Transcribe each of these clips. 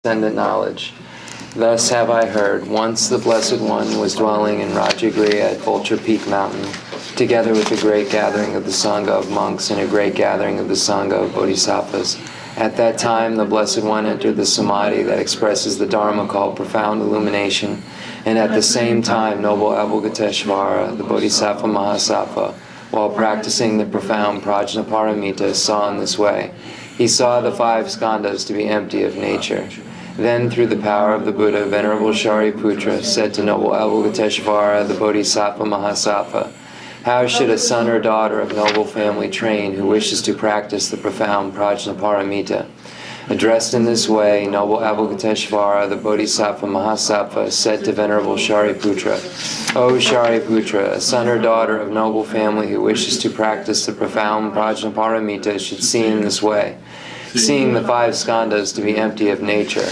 transcendent knowledge. Thus have I heard, once the Blessed One was dwelling in Rajagriha at Vulture Peak Mountain, together with a great gathering of the Sangha of monks and a great gathering of the Sangha of bodhisattvas. At that time, the Blessed One entered the samadhi that expresses the Dharma called profound illumination, and at the same time, noble Avalokiteshvara, the Bodhisattva Mahasattva, while practicing the profound Prajnaparamita, saw in this way. He saw the 5 skandhas to be empty of nature. Then, through the power of the Buddha, Venerable Shariputra said to noble Avalokiteshvara, the Bodhisattva Mahasattva, "How should a son or daughter of noble family train who wishes to practice the profound Prajnaparamita?" Addressed in this way, noble Avalokiteshvara, the Bodhisattva Mahasattva, said to Venerable Shariputra, "O Shariputra, a son or daughter of noble family who wishes to practice the profound Prajnaparamita should see in this way. Seeing the 5 skandhas to be empty of nature.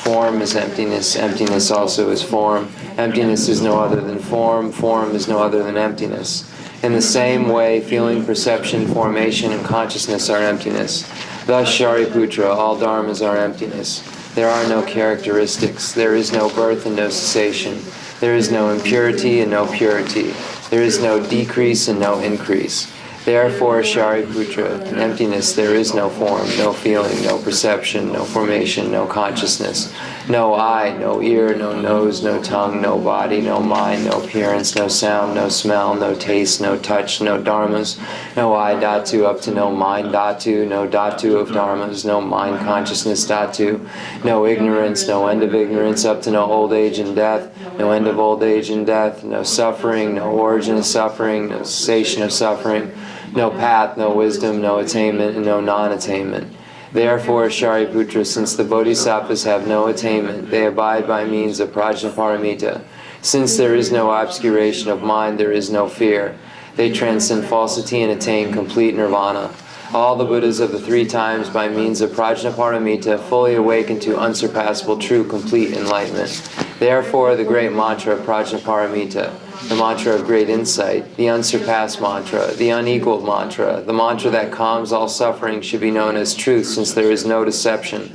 Form is emptiness, emptiness also is form. Emptiness is no other than form, form is no other than emptiness. In the same way, feeling, perception, formation, and consciousness are emptiness. Thus, Shariputra, all dharmas are emptiness. There are no characteristics, there is no birth and no cessation. There is no impurity and no purity. There is no decrease and no increase. Therefore, Shariputra, in emptiness there is no form, no feeling, no perception, no formation, no consciousness, no eye, no ear, no nose, no tongue, no body, no mind, no appearance, no sound, no smell, no taste, no touch, no dharmas, no I dhatu up to no mind dhatu, no dhatu of dharmas, no mind consciousness dhatu, no ignorance, no end of ignorance up to no old age and death, no end of old age and death, no suffering, no origin of suffering, no cessation of suffering, no path, no wisdom, no attainment, and no non-attainment. Therefore, Shariputra, since the bodhisattvas have no attainment, they abide by means of Prajnaparamita. Since there is no obscuration of mind, there is no fear. They transcend falsity and attain complete nirvana. All the Buddhas of the 3 times, by means of Prajnaparamita, fully awaken to unsurpassable, true, complete enlightenment. Therefore, the great mantra of Prajnaparamita, the mantra of great insight, the unsurpassed mantra, the unequaled mantra, the mantra that calms all suffering should be known as truth, since there is no deception.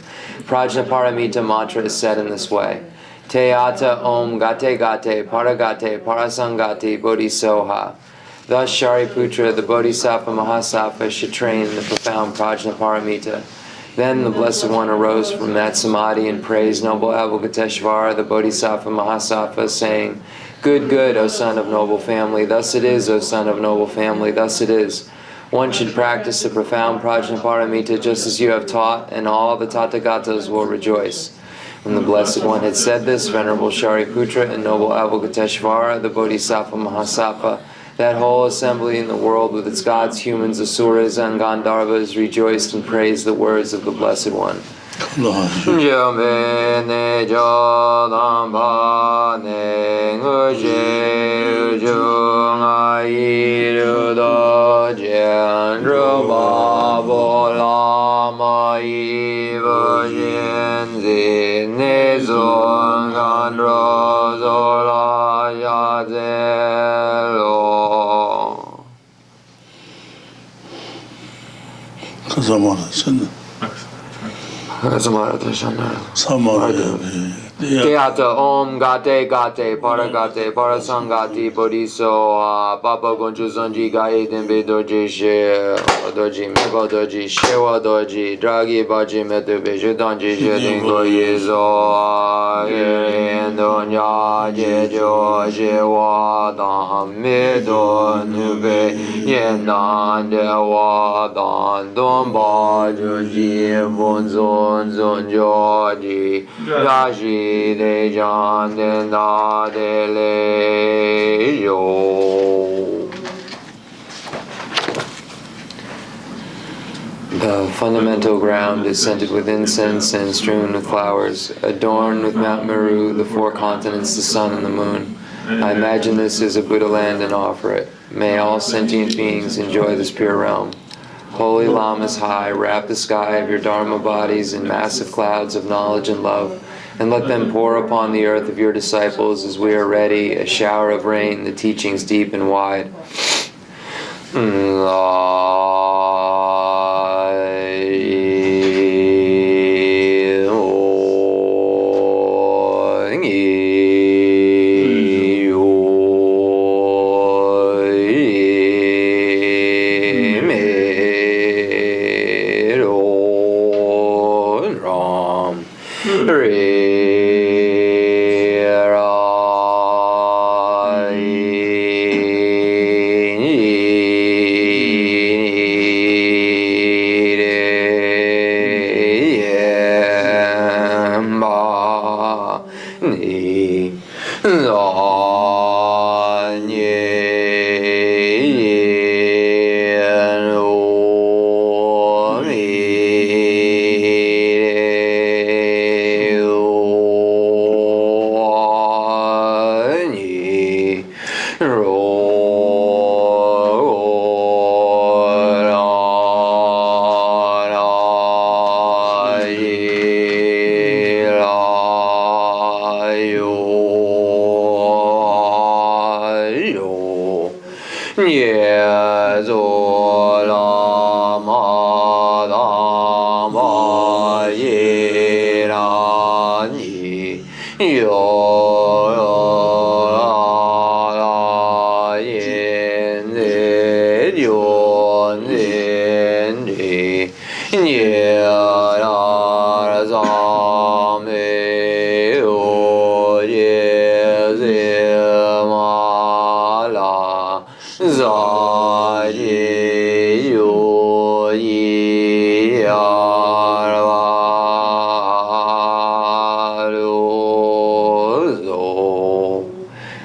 Prajnaparamita mantra is said in this way. Te ata om gate gate paragate parasangati bodhisoha. Thus Shariputra, the Bodhisattva Mahasattva, should train in the profound Prajnaparamita. Then the Blessed One arose from that samadhi and praised noble Avalokiteshvara, the Bodhisattva Mahasattva, saying, "Good, good, O son of noble family, thus it is, O son of noble family, thus it is. One should practice the profound Prajnaparamita just as you have taught, and all the Tathagatas will rejoice." When the Blessed One had said this, Venerable Shariputra and noble Avalokiteshvara, the Bodhisattva Mahasattva, that whole assembly in the world with its gods, humans, asuras, and Gandharvas rejoiced and praised the words of the Blessed One. Teata om gate gate paragate parasangati bodhiso papa gonchu zonji gaye dembe doji she doji mego doji shewa doji dragi baji metu beju danji je dingo yezo endo nya je jo je wa dam me do nube yen dan de wa dan don ba ju ji bon zon zon jo ji ya ji de jan de na de le yo. The fundamental ground is scented with incense and strewn with flowers, adorned with Mount Meru, the 4 continents, the sun and the moon. I imagine this is a Buddha land and offer it. May all sentient beings enjoy this pure realm. Holy Lamas high, wrap the sky of your Dharma bodies in massive clouds of knowledge and love, and let them pour upon the earth of your disciples as we are ready, a shower of rain, the teachings deep and wide.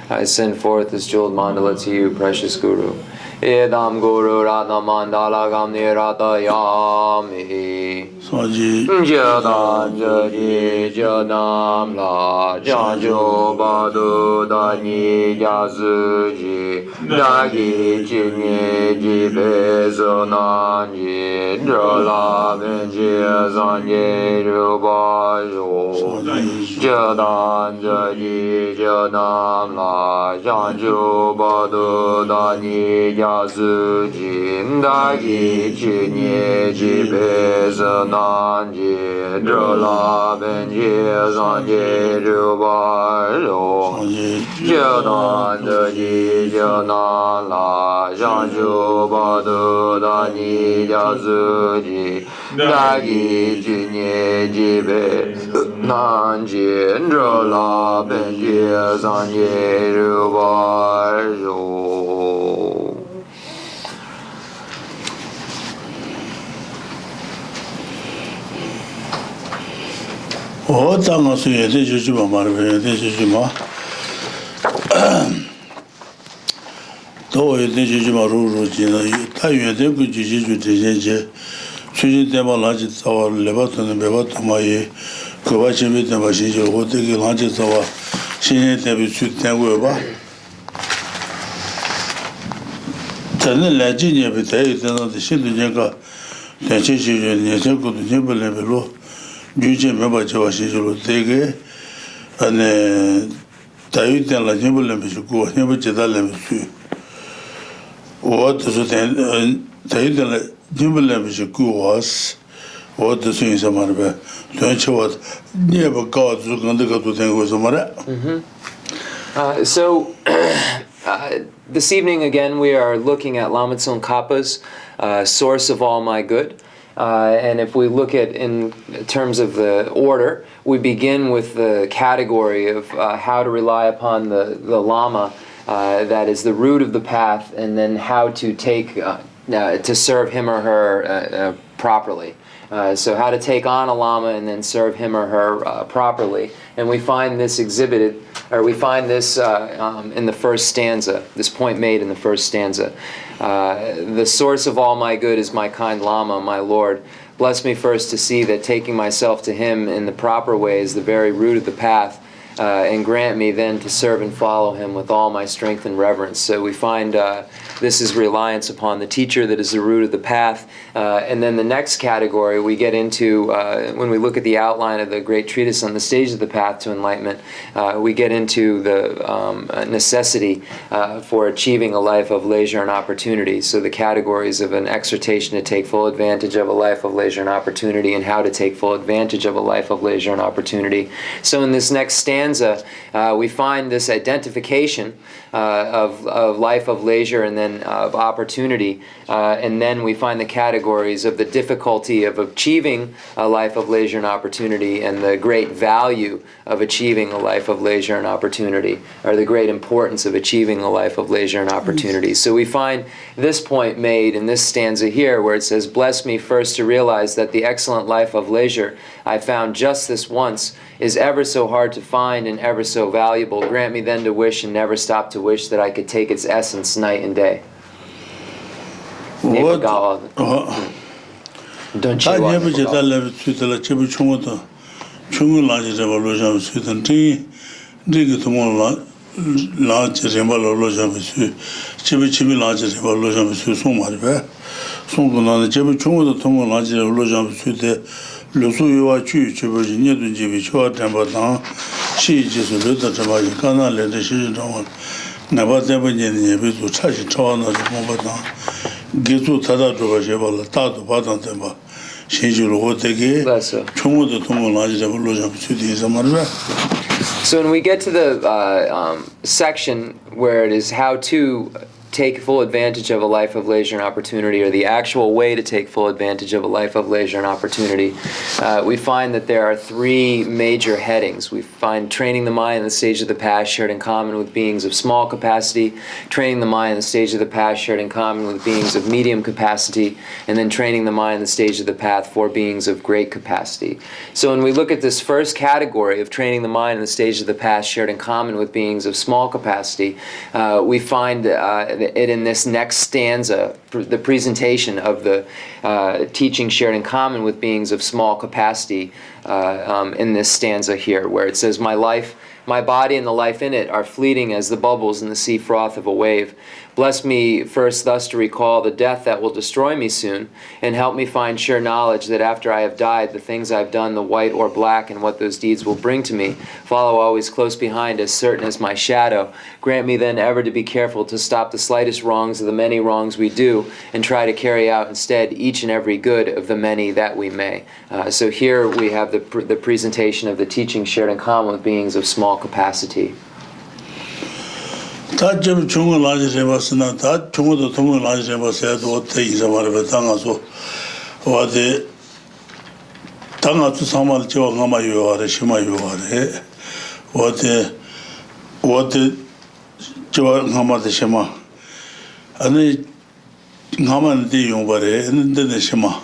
I send forth this jeweled mandala to you, precious Guru. Edam Guru Ratna Mandala Gamni Ratayami. Jadam Jadi Jadam La Janjo Badu Dani Jazuji Dagi Chini Jibe Zonanji Drola Benji Zanje Rubajo Jadam Jadi Jadam La Janjo Badu Dani Jazuji Dagi Chini Jibe Zonanji Drola Benji Zanje Rubajo Jadam Jadi Jadam La Janjo Badu Dani Jazuji Dagi Chini Jibe Nanji Drola Benji Zanje Rubajo. O tanga suye de jujuma marbe de jujuma to de jujuma ru jina ta yue de ku juji ju de je suji de ba la ji tawa le ba to ne be ba to ma ye ko ba chi be de ba shi jo ho de ki la ji tawa shi ne de bi su de go ba ta ne la ji ne be de de no de shi de je ka de chi ji ne je ko de be le be lo Juche meba chewa shishiro tege ane tayu ten la jimbo lembe shukuwa jimbo cheta lembe suyu wata su ten tayu ten la jimbo lembe shukuwa was wata su yin samarbe tuyan chewa nyeba kawa su kanda kato tengo samare. So this evening again we are looking at Lama Tsongkhapa's Source of All My Good. And if we look at in terms of the order, we begin with the category of how to rely upon the Lama, that is the root of the path, and then how to take to serve him or her properly. So how to take on a Lama and then serve him or her properly. And we find this exhibited, or we find this in the first stanza, this point made in the first stanza. The source of all my good is my kind Lama, my Lord. Bless me first to see that taking myself to him in the proper way is the very root of the path, and grant me then to serve and follow him with all my strength and reverence. So we find this is reliance upon the teacher that is the root of the path. And then the next category we get into, when we look at the outline of the Great Treatise on the stage of the path to enlightenment, we get into the necessity for achieving a life of leisure and opportunity. So the categories of an exhortation to take full advantage of a life of leisure and opportunity, and how to take full advantage of a life of leisure and opportunity. So in this next stanza, stanza, we find this identification of life of leisure and then of opportunity, and then we find the categories of the difficulty of achieving a life of leisure and opportunity and the great value of achieving a life of leisure and opportunity, or the great importance of achieving a life of leisure and opportunity. So we find this point made in this stanza here where it says, "Bless me first to realize that the excellent life of leisure I found just this once is ever so hard to find and ever so valuable. Grant me then to wish and never stop to wish that I could take its essence night and day." What? Don't I you never did that level to the Chibu Chungo. Chungo large revolution Sweden. Dig to more large revolution with Chibi large revolution with so much better. Songo the Chibu Chungo, the Tomo large revolution with the Lusu Yua Chu, Chibu Jibi Chua Tambatan, she just a little Tabaki, Kana let the Shijan. Never never to touch it on the Mombatan. Gizu Tada Drovajeva, Tato Patan Temba. So when we get to the section where it is how to take full advantage of a life of leisure and opportunity, or the actual way to take full advantage of a life of leisure and opportunity, we find that there are three major headings. We find training the mind in the stage of the past shared in common with beings of small capacity, training the mind in the stage of the past shared in common with beings of medium capacity, and then training the mind in the stage of the path for beings of great capacity. So when we look at this first category of training the mind in the stage of the past shared in common with beings of small capacity, we find it in this next stanza, the presentation of the teaching shared in common with beings of small capacity in this stanza here, where it says, "My life, my body and the life in it are fleeting as the bubbles in the sea froth of a wave. Bless me first thus to recall the death that will destroy me soon, and help me find sure knowledge that after I have died, the things I've done, the white or black, and what those deeds will bring to me, follow always close behind, as certain as my shadow. Grant me then ever to be careful to stop the slightest wrongs of the many wrongs we do, and try to carry out instead each and every good of the many that we may." So here we have the presentation of the teaching shared in common with beings of small capacity. 다 좀 중국 라지 해봤으나 다 중국도 동국 라지 해봤어도 어때 이사말을 당하서 어디 당하도 상말 저 가마 요하래 심마 요하래 어디 저 가마도 심마 아니 가만데 용바래 했는데 심마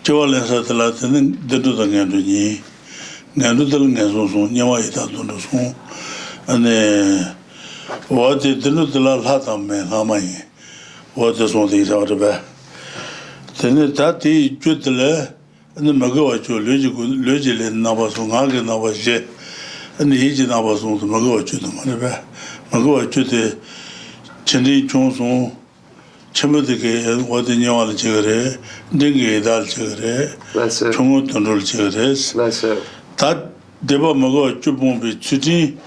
저월에서 들었더니 데도도 냐더니 냐도들 냐소소 냐와이다 돈도소 아니 어디 들으들라 하다면 하마이 어디 손대서 봐. 근데 다티 주들래 근데 먹어 줘 뢰지래 나봐서 나게 나봐지 근데 이제 나봐서 먹어 줘도 말해 먹어 줘도 전에 총송 처음부터 어디 녀와를 저래 내게 달 저래 총을 돈을 저래 다 대바 먹어 줘 보면 주지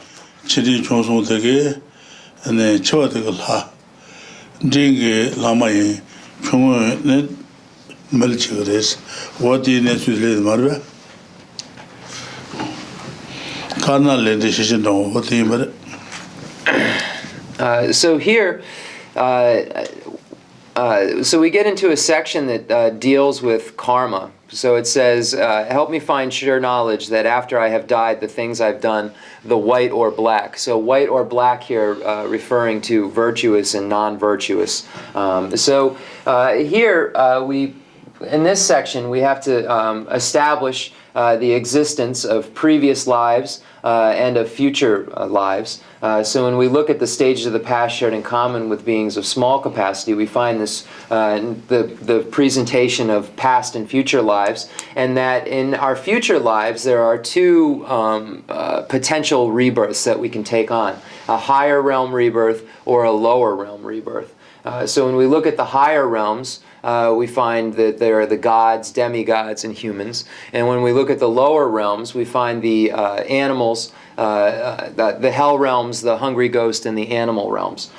전에 총송 되게 네, 저한테가 라. 이게 라마이 총을 멀치그레스. 어디에 수들이 말이야. 카나레 decision 어디 말. So here so we get into a section that deals with karma. So it says, help me find sure knowledge that after I have died, the things I've done, the white or black. So white or black here referring to virtuous and non-virtuous. So here in this section, we have to establish the existence of previous lives and of future lives. So when we look at the stages of the past shared in common with beings of small capacity, we find this the presentation of past and future lives, and that in our future lives there are two potential rebirths that we can take on: a higher realm rebirth or a lower realm rebirth. So when we look at the higher realms, we find that there are the gods, demigods, and humans. And when we look at the lower realms, we find the animals, the hell realms, the hungry ghost, and the animal realms.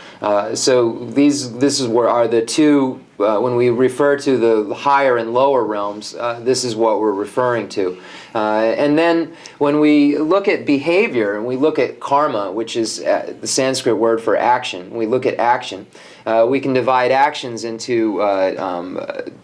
So this is where are the two. When we refer to the higher and lower realms, this is what we're referring to. And then when we look at behavior and we look at karma, which is the Sanskrit word for action, we look at action, we can divide actions into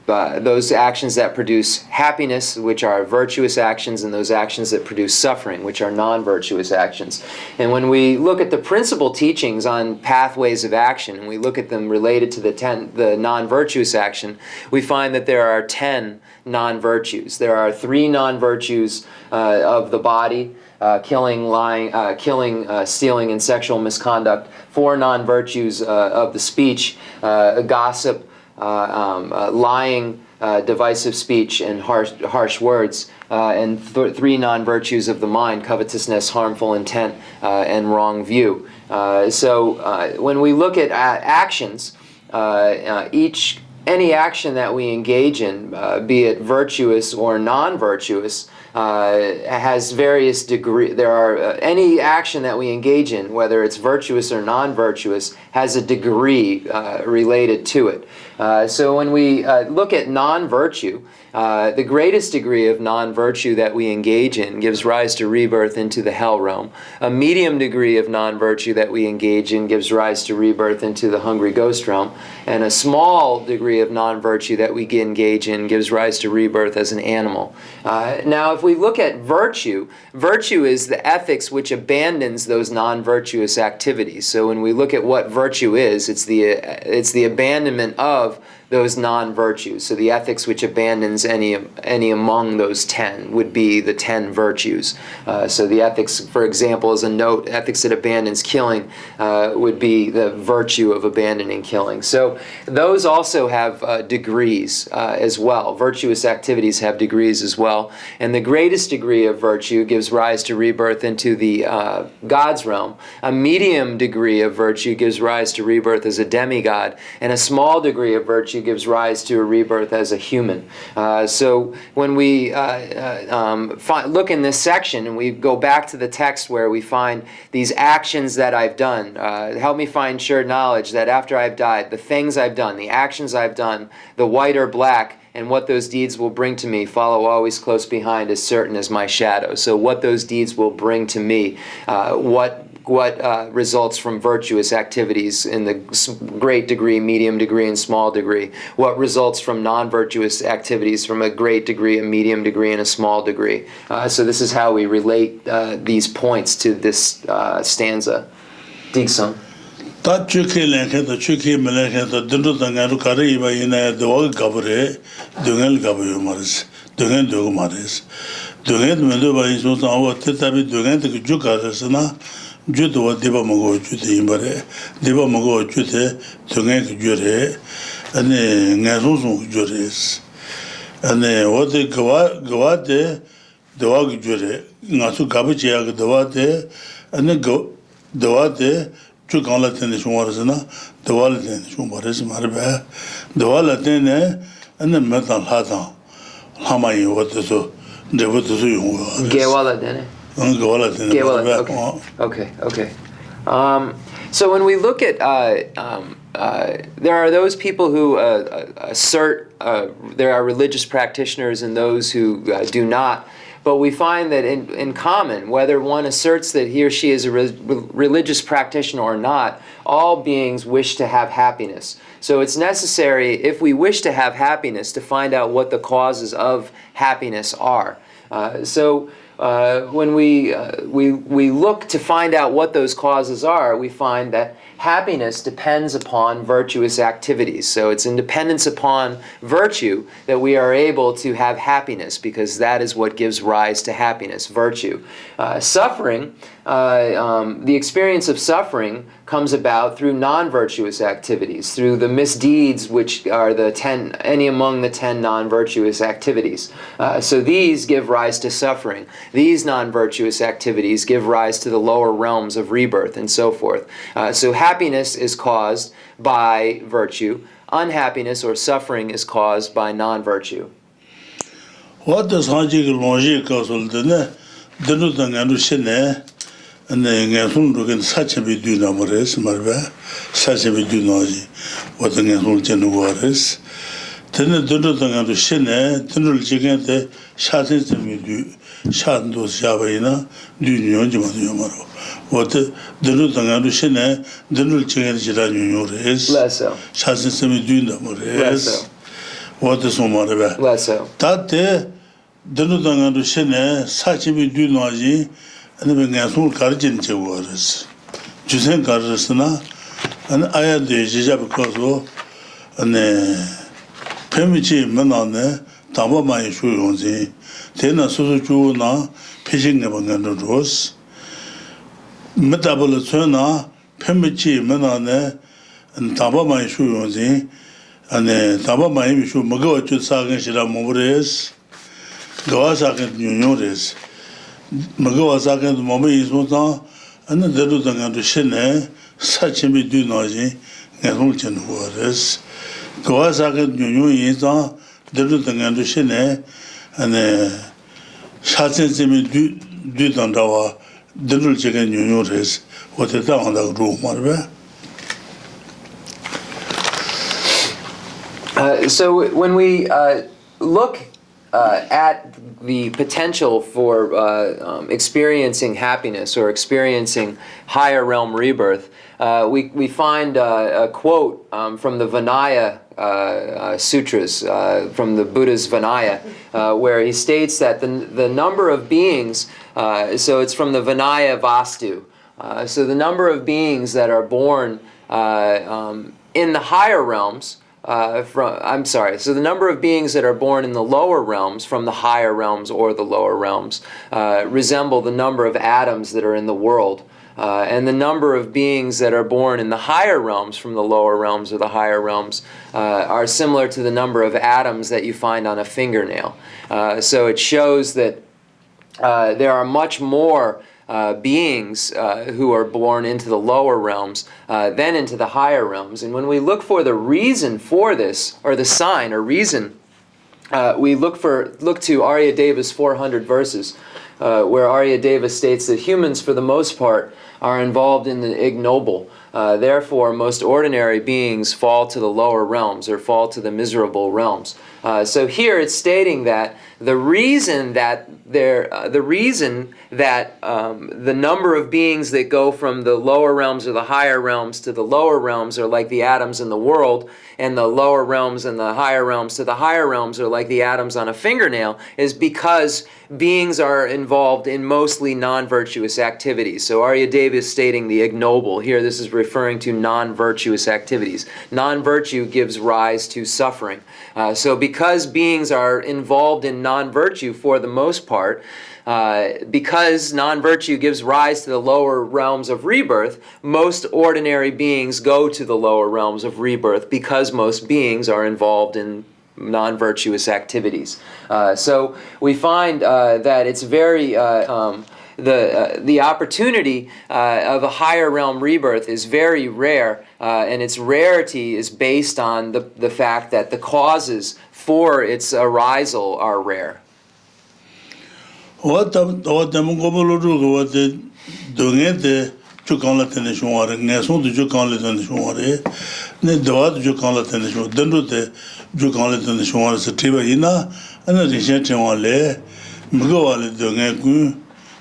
those actions that produce happiness, which are virtuous actions, and those actions that produce suffering, which are non-virtuous actions. And when we look at the principal teachings on pathways of action, and we look at them related to the non-virtuous action, we find that there are 10 non-virtues. There are 3 non-virtues of the body, killing, lying, stealing, and sexual misconduct. 4 non-virtues of the speech, gossip, lying, divisive speech, and harsh words. And 3 non-virtues of the mind, covetousness, harmful intent, and wrong view. So when we look at actions, any action that we engage in, be it virtuous or non-virtuous, has various degrees. There are any action that we engage in, whether it's virtuous or non-virtuous, has a degree related to it. So when we look at non-virtue, the greatest degree of non-virtue that we engage in gives rise to rebirth into the hell realm. A medium degree of non-virtue that we engage in gives rise to rebirth into the hungry ghost realm. And a small degree of non-virtue that we engage in gives rise to rebirth as an animal. Now, if we look at virtue, virtue is the ethics which abandons those non-virtuous activities. So when we look at what virtue is, it's the abandonment of those non-virtues. So the ethics which abandons any among those 10 would be the 10 virtues. So the ethics, for example, as a note, ethics that abandons killing would be the virtue of abandoning killing. So those also have degrees as well. Virtuous activities have degrees as well. And the greatest degree of virtue gives rise to rebirth into the God's realm. A medium degree of virtue gives rise to rebirth as a demigod. And a small degree of virtue gives rise to a rebirth as a human. So when we look in this section and we go back to the text where we find these actions that I've done, help me find sure knowledge that after I've died, the things I've done, the actions I've done, the white or black, and what those deeds will bring to me, follow always close behind as certain as my shadow. So what those deeds will bring to me, what results from virtuous activities in the great degree, medium degree, and small degree. What results from non-virtuous activities from a great degree, a medium degree, and a small degree. So this is how we relate these points to this stanza. Digsum. Tā chūkī lēngkē tā chūkī mē lēngkē tā dīndū tā ngā rū kārī yīmā yīnā yā dōgā gāpa rē, dōngā lī gāpa yō mā rēs, dōngā dōgā mā rēs. Dōngā mē dō bā yī sō tā wā tē tā bī dōngā tā kī jū kā rēs nā, jū tō wā dīpa mā gō jū tē yīmā rē, dīpa mā gō jū tē dōngā kī jū rē, anē ngā sō sō kī jū rēs. Anē wā tē gāwā tē dōgā kī jū rē, ngā sō gāpa chē yā kī dōgā tē, anē dōgā tē 주 강라 때문에 중화르잖아. 도와를 때문에 중화르지 말아봐. 도와를 때문에 안는 메탈 하다. 하마이 어때서 내부터서 용. 개와라 되네. 개와라 되네. 개와라. Okay. So when we look at there are those people who assert there are religious practitioners and those who do not. But we find that in common, whether one asserts that he or she is a religious practitioner or not, all beings wish to have happiness. So it's necessary, if we wish to have happiness, to find out what the causes of happiness are. When we look to find out what those causes are, we find that happiness depends upon virtuous activities. So it's in dependence upon virtue that we are able to have happiness, because that is what gives rise to happiness, virtue. Suffering, the experience of suffering comes about through non-virtuous activities, through the misdeeds which are any among the 10 non-virtuous activities. So these give rise to suffering. These non-virtuous activities give rise to the lower realms of rebirth and so forth. So happiness is caused by virtue. Unhappiness or suffering is caused by non-virtue. What does Haji Longi causal the and then Gansun such a bit do numbers, Marva, such a bit do noisy, what the Gansun Genuares. Then the Dundutan and the Shene, General Gigante, Shatin to me do, 샤도 샤바이나 뉴뉴지마도 요마로 what the Tangadu Shine, the Chingera Juniores, Less so. Shasimi Duna Less so. Mores, what is so more about? Less so. That day, the Tangadu Shine, Sachibi Dunaji, and the Bengasul Karjin Chewars. Jusen Karasana, and I had the Jijab Koso, and Pemichi Manane, Tama Mai Shuyonzi, Tena Suzu na, Pishing Abangan Rose. Metabolism Pemichi Manane and Tabama Shuyonzi and Tabama Mishu Mago to Sagan Shira Mores, Gawasakan Junores, Mago Sakan Momi is Mota, and the Dudan to Shene, such a bit do noisy, and Hulchen Wars. Gawasakan Junu is on the Dudan to Shene and Shatin Simi Dudandawa. Dinner chicken Junores, what the town the room, whatever. So when we look at the potential for experiencing happiness or experiencing higher realm rebirth, we find a quote from the Vinaya sutras, from the Buddha's Vinaya, where he states that the number of beings, so it's from the Vinaya Vastu, so the number of beings that are born in the higher realms, so the number of beings that are born in the lower realms from the higher realms or the lower realms resemble the number of atoms that are in the world. And the number of beings that are born in the higher realms from the lower realms or the higher realms are similar to the number of atoms that you find on a fingernail. So it shows that there are much more beings who are born into the lower realms than into the higher realms. And when we look for the reason for this, or the sign or reason, we look to Aryadeva's 400 verses, where Aryadeva states that humans, for the most part, are involved in the ignoble. Therefore, most ordinary beings fall to the lower realms or fall to the miserable realms. So here it's stating that the reason that the number of beings that go from the lower realms or the higher realms to the lower realms are like the atoms in the world, and the lower realms and the higher realms to the higher realms are like the atoms on a fingernail, is because beings are involved in mostly non-virtuous activities. So Aryadeva is stating the ignoble. Here this is referring to non-virtuous activities. Non-virtue gives rise to suffering. So because beings are involved in non-virtue for the most part, because non-virtue gives rise to the lower realms of rebirth, most ordinary beings go to the lower realms of rebirth because most beings are involved in non-virtuous activities. So we find that it's very the opportunity of a higher realm rebirth is very rare, and its rarity is based on the fact that the causes for its arisal are rare. What the Mongolo, what the Dongete, Chukan Latinishware, Nason to Jukan Latinishware, Nedawat Jukan Latinishware, Dendute, Jukan Latinishware, Tibaina, and the Rishanwale, Mugawale Dongaku,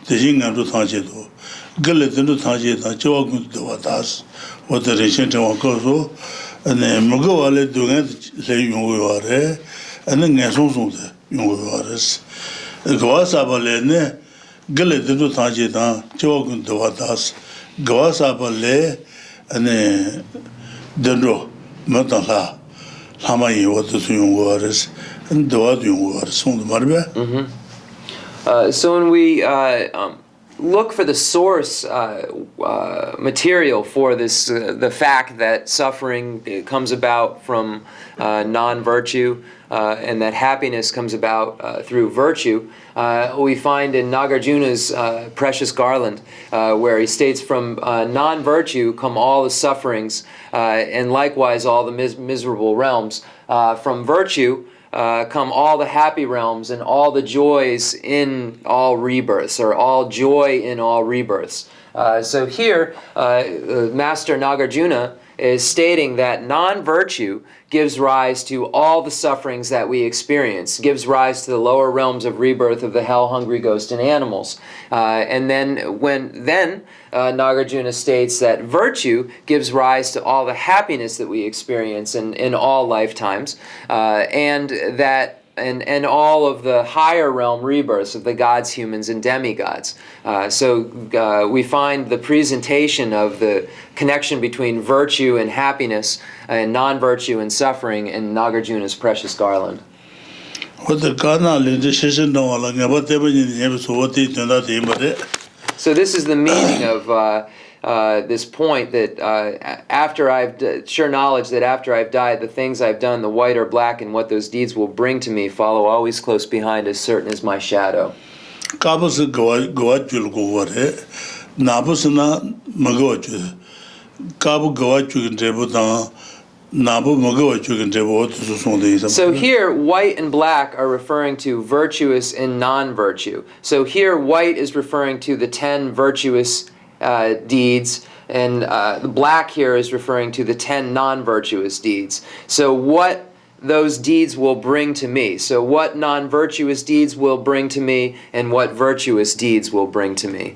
the Jingan to Tanjedo, Galetan to Tanjeta, Jogun to Watas, what the Rishanwakoso, and then Mugawale Dongat, say Yunguare, and then Nason Sunde, Yunguares. Gawasabale, Galetan Tajeta, Jogun to Watas, Gawasabale, and Dendro, Matala, Hamayi, what the Yunguares, and Dawad Yunguares on the Marbe. So when we look for the source material for this, the fact that suffering comes about from non-virtue, and that happiness comes about through virtue, we find in Nagarjuna's Precious Garland, where he states, from non-virtue come all the sufferings, and likewise all the miserable realms. From virtue come all the happy realms and all the joys in all rebirths, or all joy in all rebirths. So here, Master Nagarjuna is stating that non-virtue gives rise to all the sufferings that we experience, gives rise to the lower realms of rebirth of the hell, hungry ghost, and animals. And then Nagarjuna states that virtue gives rise to all the happiness that we experience in all lifetimes, and all of the higher realm rebirths of the gods, humans, and demigods. So we find the presentation of the connection between virtue and happiness and non-virtue and suffering in Nagarjuna's precious garland. So this is the meaning of this point that after I've sure knowledge that after I've died, the things I've done, the white or black, and what those deeds will bring to me, follow always close behind, as certain as my shadow. So here, white and black are referring to virtuous and non-virtue. So here, white is referring to the 10 virtuous deeds, and the black here is referring to the 10 non-virtuous deeds. So what those deeds will bring to me. So what non-virtuous deeds will bring to me, and what virtuous deeds will bring to me.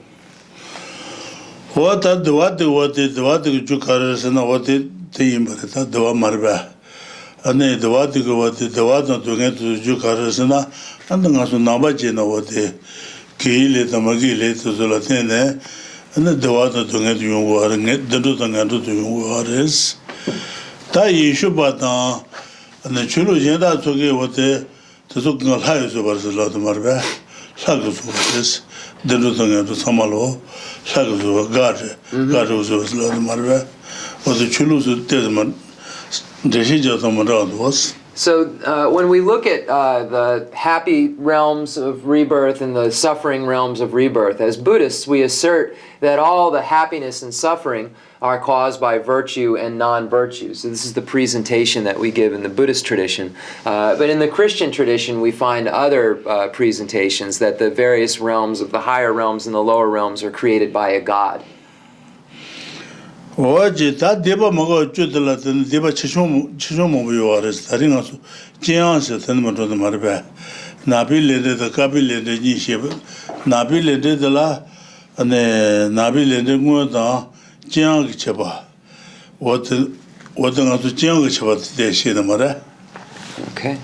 So when we look at the happy realms of rebirth and the suffering realms of rebirth, as Buddhists, we assert that all the happiness and suffering are caused by virtue and non-virtue. So this is the presentation that we give in the Buddhist tradition. But in the Christian tradition, we find other presentations that the various realms of the higher realms and the lower realms are created by a god. Okay.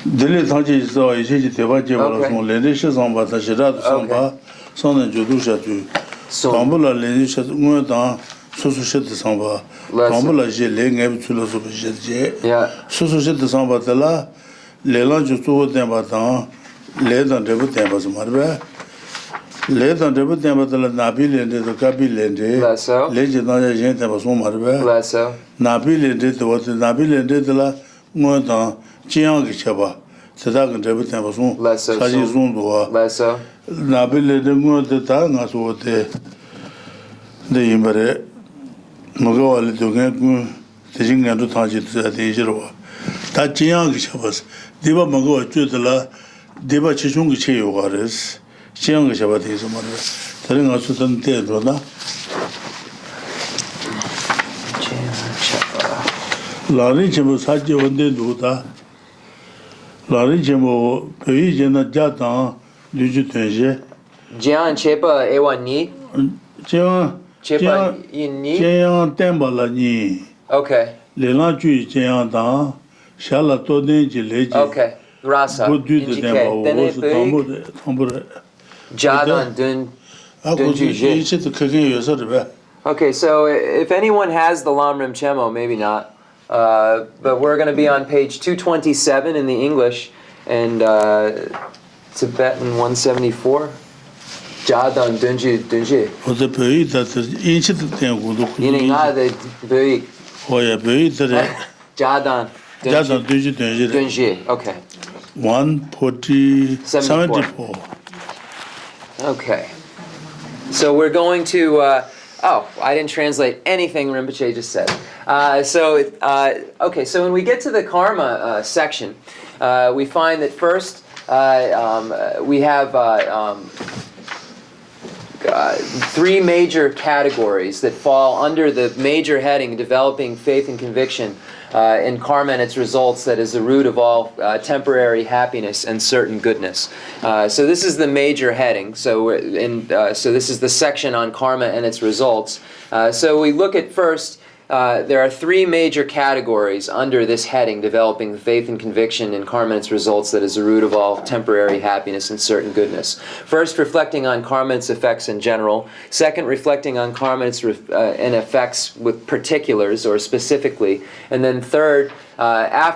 Dili tangji so ishi teba jebala son lende shi samba ta shira samba sonen judu sha ju tambula lende shi ngwe da susu shi samba tambula je le ngeb chulo so je je susu shi samba ta la le lan ju so den ba ta le dan de bu den ba so marbe le dan de bu den ba ta la na bi lende to ka bi lende le je dan je jen den ba so marbe na bi lende to na bi lende de la ngwe da Jiang Chaba, Sadak and Debitan was on Saji Zundua, Nabile de Gun de Tangas or the Imbere Mago to get the Jingan to Taji at the Ijero. That Jiang Chabas, Diva Mago Jutela, Diva Chichung Chi waters, Jiang Chabat is a mother, telling us to turn dead, brother. Lari Chabo Saji one day do that. Lari Chabo, Payjana Jatan, Luju Tenje. Jian Chepa Ewan Ni? Jian Chepa Ni? Jian Tembala Ni. Okay. Lelan Ju Jian Dan, Shala Todin Jileji. Okay. Rasa. Good do the Demba was the Tambur. Jadan Dun. Okay, so if anyone has the Lamrim Chemo, maybe not. But we're going to be on page 227 in the English and Tibetan 174. Jadan Dunji Dunji. For the period that is ancient Tengu. The Bui. Oh, yeah, period that Jadan Dunji Dunji. Okay. 174. Okay. So we're going to Oh, I didn't translate anything Rinpoche just said. Okay, so when we get to the karma section, we find that first we have three major categories that fall under the major heading, developing faith and conviction in karma and its results that is the root of all temporary happiness and certain goodness. So this is the major heading. So this is the section on karma and its results. So we look at first, there are three major categories under this heading, developing faith and conviction in karma and its results that is the root of all temporary happiness and certain goodness. First, reflecting on karma and its effects in general. Second, reflecting on karma and its effects with particulars or specifically. And then third, how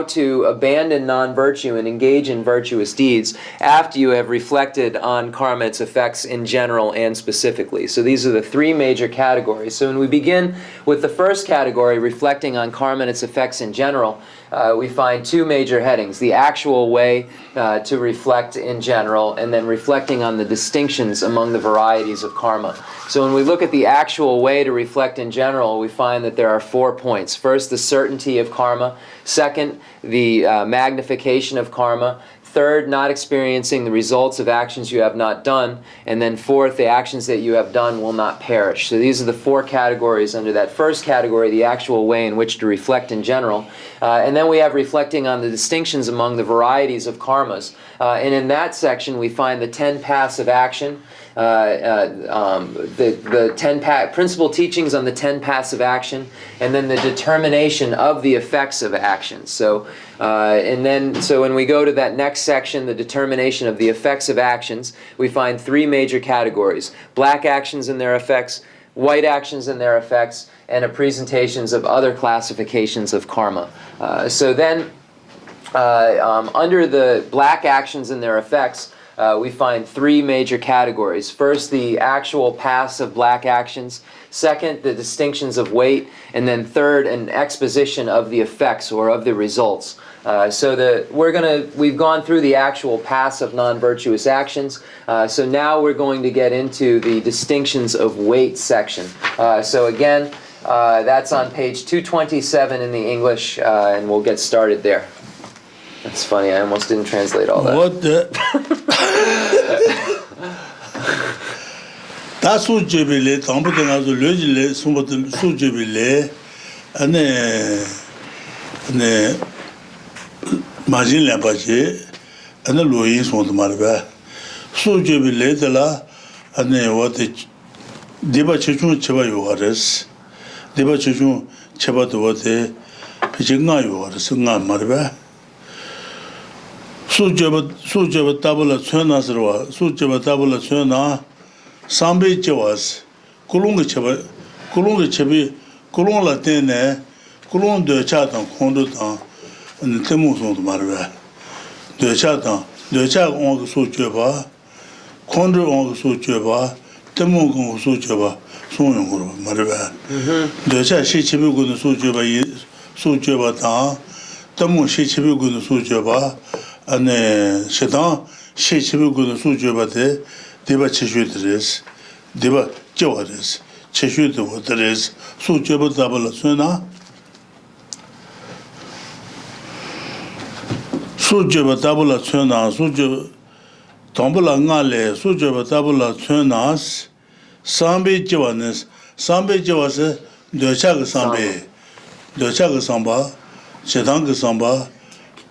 to abandon non-virtue and engage in virtuous deeds after you have reflected on karma, its effects in general and specifically. So these are the three major categories. So when we begin with the first category, reflecting on karma and its effects in general, we find two major headings: the actual way to reflect in general, and then reflecting on the distinctions among the varieties of karma. So when we look at the actual way to reflect in general, we find that there are 4 points. First, the certainty of karma. Second, the magnification of karma. Third, not experiencing the results of actions you have not done. And then fourth, the actions that you have done will not perish. So these are the 4 categories under that first category, the actual way in which to reflect in general. And then we have reflecting on the distinctions among the varieties of karmas. And in that section, we find the 10 paths of action, the 10 principal teachings on the 10 paths of action, and then the determination of the effects of action. So when we go to that next section, the determination of the effects of actions, we find 3 major categories: black actions and their effects, white actions and their effects, and presentations of other classifications of karma. Under the black actions and their effects, we find 3 major categories. First, the actual paths of black actions. Second, the distinctions of weight. And then third, an exposition of the effects or of the results. We've gone through the actual paths of non-virtuous actions. So now we're going to get into the distinctions of weight section. That's on page 227 in the English, and we'll get started there. That's funny, I almost didn't translate all that. What the? That's what you believe. Somebody has a legend, somebody should believe. And Majin Lampache, and the Louis want Marva. So you believe the la, and what the Deba Chichun Cheva you are, Deba Chichun Cheva to what the Pichinga you are, Sunga Marva. Sujaba tabula Chuna Srava, Sujaba tabula Chuna, Sambi Chevas, Kulunga Chebi, Kulon Latine, Kulon de Chatan, Condutan, and Timus on the Marva. De Chatan, de Chak on the Sujaba, Condu on the Sujaba, Timus on Sujaba, Sunung Marva. De Chak Shichibu on the Sujaba, Tamu Shichibu on the Sujaba. And Shetan, she will suit you, but Deba Cheshutres, Deba Joris, Cheshut, what there is, suit you, but double Suna. Suit you, but double Suna, suit you, Tombula Nale, suit you, but double Sunas, Sambi Joannes, Sambi Joas, the Chag Sambi, the Chag Samba, Shetank Samba.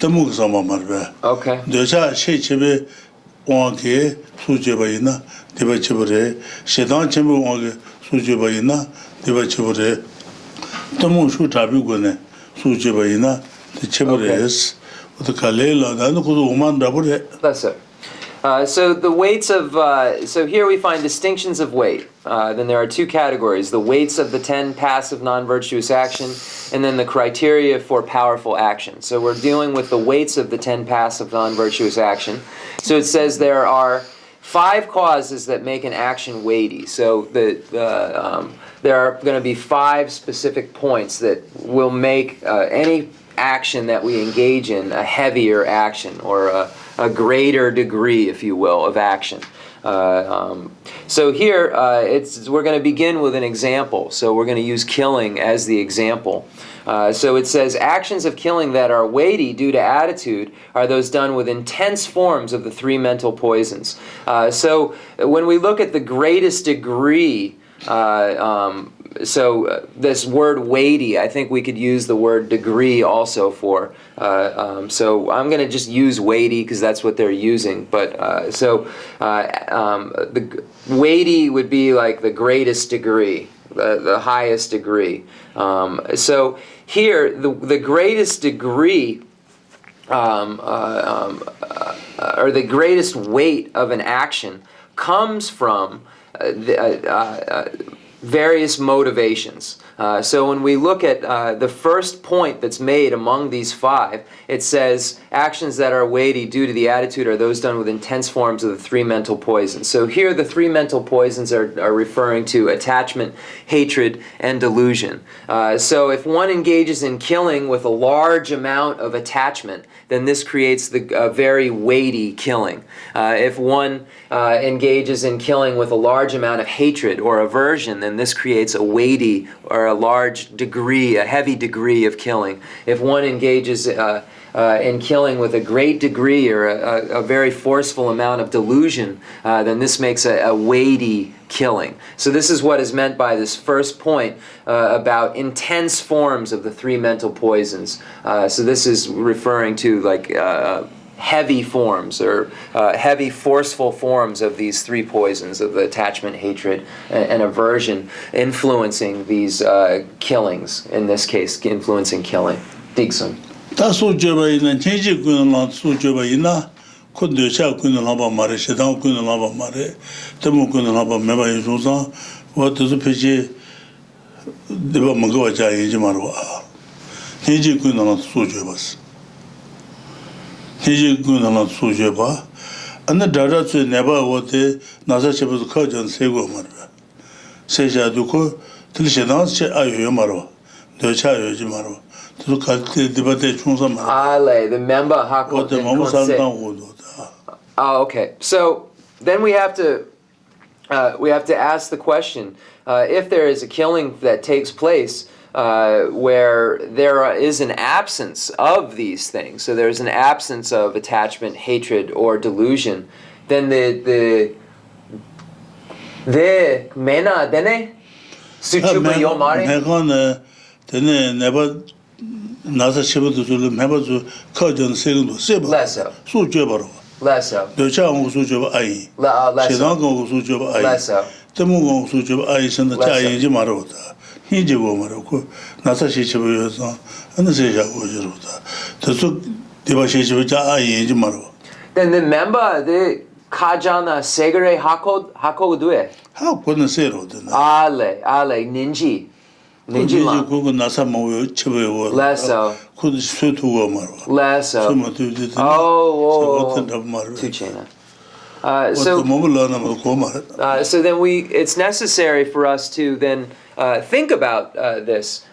Okay. Deja Shechebe Wanke, Sujebaina, Debachibure, Shedan Chembu Wanke, Sujebaina, Debachibure, Tamu Shutabugune, Sujebaina, the Chebures, with the Kalela, and the Kuman Dabure. That's it. So the weights of, so here we find distinctions of weight. Then there are 2 categories: the weights of the 10 passive non-virtuous action, and then the criteria for powerful action. So we're dealing with the weights of the 10 passive non-virtuous action. So it says there are 5 causes that make an action weighty. So there are going to be 5 specific points that will make any action that we engage in a heavier action, or a greater degree, if you will, of action. So here, we're going to begin with an example. So we're going to use killing as the example. So it says, actions of killing that are weighty due to attitude are those done with intense forms of the three mental poisons. So when we look at the greatest degree, this word weighty, I think we could use the word degree also for. So I'm going to just use weighty because that's what they're using. But the weighty would be like the greatest degree, the highest degree. So here, the greatest degree, or the greatest weight of an action comes from various motivations. So when we look at the first point that's made among these five, it says actions that are weighty due to the attitude are those done with intense forms of the three mental poisons. So here the three mental poisons are referring to attachment, hatred, and delusion. So if one engages in killing with a large amount of attachment, then this creates a very weighty killing. If one engages in killing with a large amount of hatred or aversion, then this creates a weighty or a large degree, a heavy degree of killing. If one engages in killing with a great degree or a very forceful amount of delusion, then this makes a weighty killing. So this is what is meant by this first point about intense forms of the three mental poisons. So this is referring to like heavy forms or heavy forceful forms of these three poisons of the attachment, hatred, and aversion influencing these killings, in this case influencing killing. Digsun. 다 소주가 있는 제지군은 소주가 있나 콘도샤 군은 하바 말에 시당 군은 하바 말에 때문 군은 하바 매바이 조사 와도서 페지 내가 먹어 자이지 말고 제지군은 소주 봤어 제지군은 소주 봐 안나 다라츠 내가 어때 나서 집에서 커전 세고 말아 세자도 그 들시나스 아유 말어 너 차요지 말어 the member Oh, okay. So then we have to ask the question: if there is a killing that takes place where there is an absence of these things, so there's an absence of attachment, hatred, or delusion, then the mena dene suchuba yomari. 나서 집어도 좀 해봐줘 커전 세금도 세봐 수줘버려 레서 너차고 수줘 아이 세상고 수줘 아이 때문고 수줘 아이 선도 자이지 말아보다 희지고 말고 나서 시집어서 어느 세자고 저러다 저서 대바시 집자 아이지 말아 then remember the kajana segare hakodu에 하고는 세로든 ale ninji Ninjila. Lesso. Lesso. So then it's necessary for us to then think about this.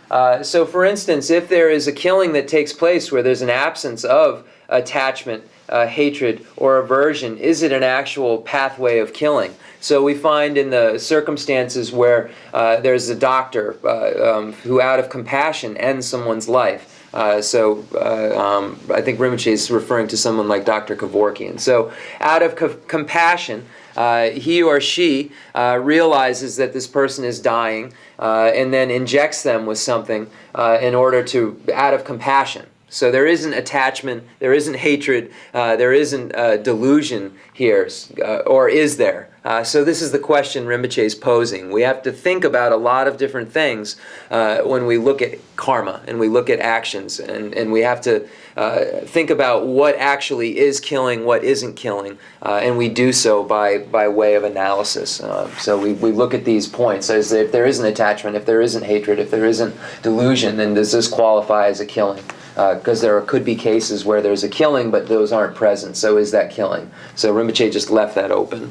So for instance, if there is a killing that takes place where there's an absence of attachment, hatred, or aversion, is it an actual pathway of killing? So we find in the circumstances where there's a doctor who out of compassion ends someone's life. I think Rinpoche is referring to someone like Dr. Kevorkian. So out of compassion, he or she realizes that this person is dying and then injects them with something in order to, out of compassion. So there isn't attachment, there isn't hatred, there isn't delusion here, or is there? So this is the question Rinpoche is posing. We have to think about a lot of different things when we look at karma and we look at actions, and we have to think about what actually is killing, what isn't killing, and we do so by way of analysis. So we look at these points as if there isn't attachment, if there isn't hatred, if there isn't delusion, then does this qualify as a killing? Because there could be cases where there's a killing, but those aren't present. So is that killing? So Rinpoche just left that open.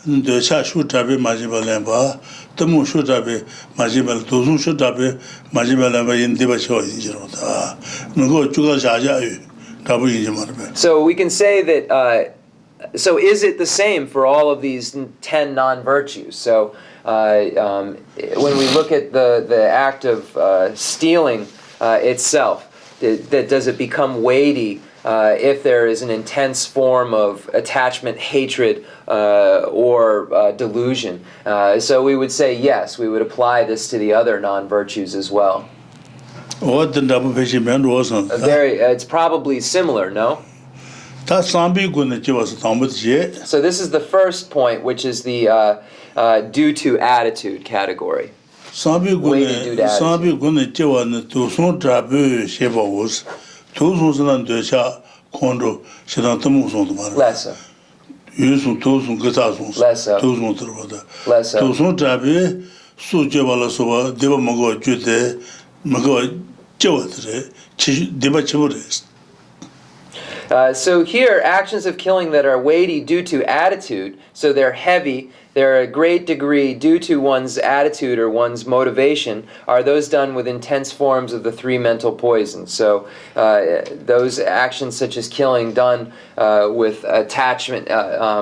Döcha shutabe majibalemba, Tamu shutabe majibal, Tuzun shutabe majibalamba in Dibacho in Jirota. Nugo Chuga Jaja, Tabu in Jimarbe. So we can say that, so is it the same for all of these 10 non-virtues? So when we look at the act of stealing itself, does it become weighty if there is an intense form of attachment, hatred, or delusion? So we would say yes, we would apply this to the other non-virtues as well. What the double patient wasn't. It's probably similar, no? So this is the first point, which is the due to attitude category. Weighty due to attitude. Lesser. So here, actions of killing that are weighty due to attitude, so they're heavy, they're a great degree due to one's attitude or one's motivation, are those done with intense forms of the three mental poisons. So those actions such as killing done with attachment,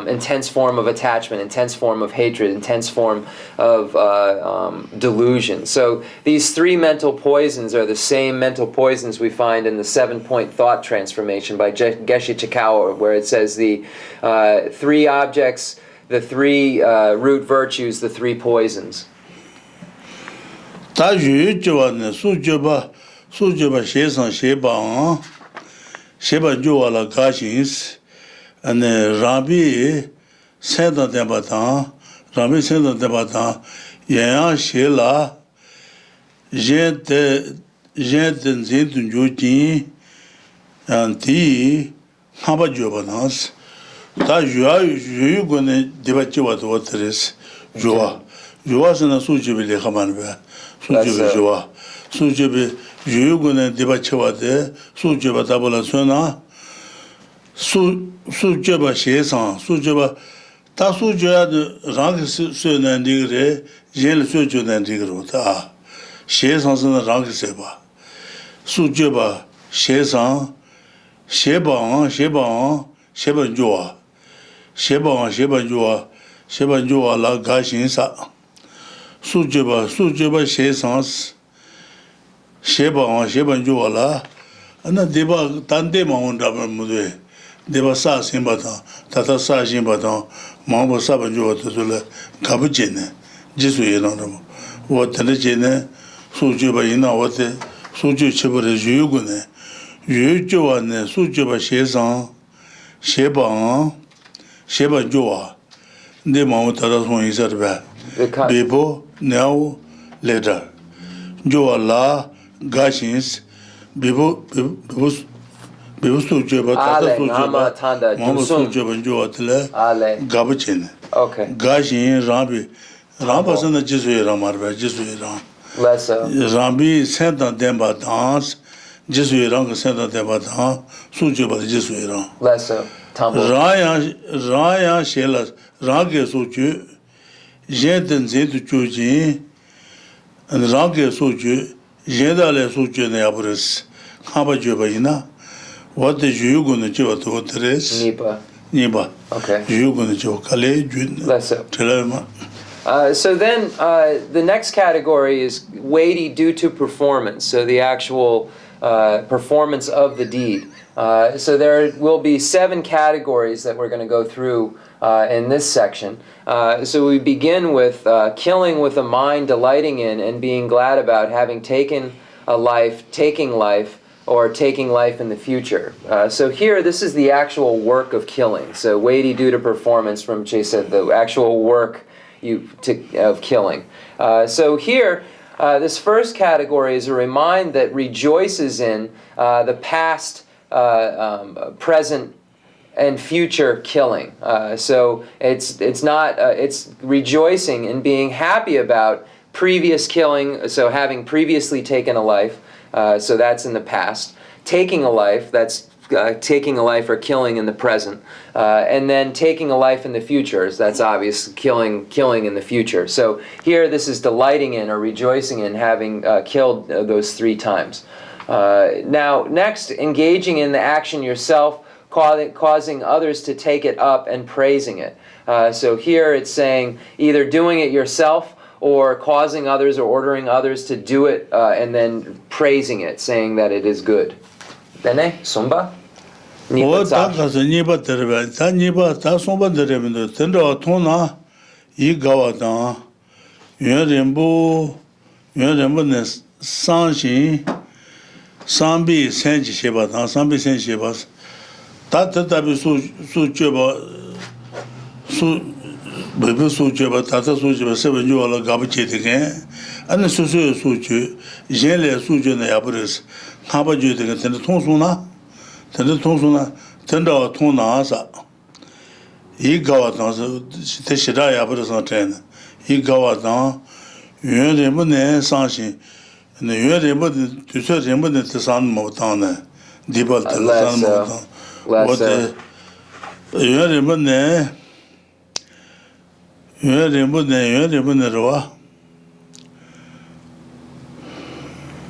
intense form of attachment, intense form of hatred, intense form of delusion. So these three mental poisons are the same mental poisons we find in the 7-point thought transformation by Geshe Chikawa, where it says the three objects, the three root virtues, the three poisons. Da yu gune dibachiwa to what is Jua. Juasana Sujibi Hamanbe, Sujibi Jua. Sujibi Yugune dibachiwa de, Sujiba Tabula Suna, Sujaba Shesan, Sujaba Tasuja Rank Sunan Digre, Jen Sujunan Digrota. Shesan Rank Seba. Sujaba Shesan, Sheban, Sheban Jua. Sheban Jua la Gashin Sa. Sujaba Shesans, Sheban Jua la, and a deba Tante Mount Mude, Deba Sa Simbatan, Tata Sa Simbatan, Mambo Sabanjua to the Capuchine, Jesu, what Telegene, Sujaba Ina, what the Suju Chibure Jugune, Jujuane, Sujaba Shesan, Sheban Jua, the Mount Tadasmo is at back. Bebo, now, later. Joa la, Gashins, Bebo Sujaba, Tata Sujaba, Joa, Gabachin. Okay. Gashin, Rambi, Rambas and the Jesuit Ramarba, Jesuit Ram. Rambi sent on them by dance, Jesuit Ram sent on them by dance, Sujaba, Jesuit Ram. Raya Shelas, Ranke Suju, Jenten Zentu Chujin, and Ranke Suju, Jendale Suju Neabris, Habajubaina. What is you going to do to what there is? Nipa. Okay. You going to do Kale, Telema. So then the next category is weighty due to performance, so the actual performance of the deed. So there will be 7 categories that we're going to go through in this section. So we begin with killing with a mind delighting in and being glad about having taken a life, taking life, or taking life in the future. So here, this is the actual work of killing. So weighty due to performance, from Che said, the actual work of killing. So here, this first category is a remind that rejoices in the past, present, and future killing. So it's rejoicing in being happy about previous killing, so having previously taken a life, so that's in the past. Taking a life, that's taking a life or killing in the present, and then taking a life in the future. That's obvious, killing in the future. So here this is delighting in or rejoicing in having killed those 3 times. Now, next, engaging in the action yourself, causing others to take it up and praising it. So here it's saying either doing it yourself or causing others or ordering others to do it and then praising it, saying that it is good. Dene, Sumba? O ta kasa nipa terebe, ta nipa ta somba terebe do, tenda tona I gawa ta, yuen rembo ne sanshi, sambi senji sheba ta, sambi senji sheba, ta tabi su cheba, bebe su cheba, tata su cheba, sebe nyo ala gabi chete ken, ane su che, jen le su che na yabures, naba jo te ken, tenda tongsu na, tenda tong na sa, I gawa ta, te shira yabures na ten, I gawa ta, yuen rembo ne sanshi, yuen rembo, tu se rembo ne te san mo ta ne, dibal te san mo ta, wote, yuen rembo ne, yuen rembo ne rwa.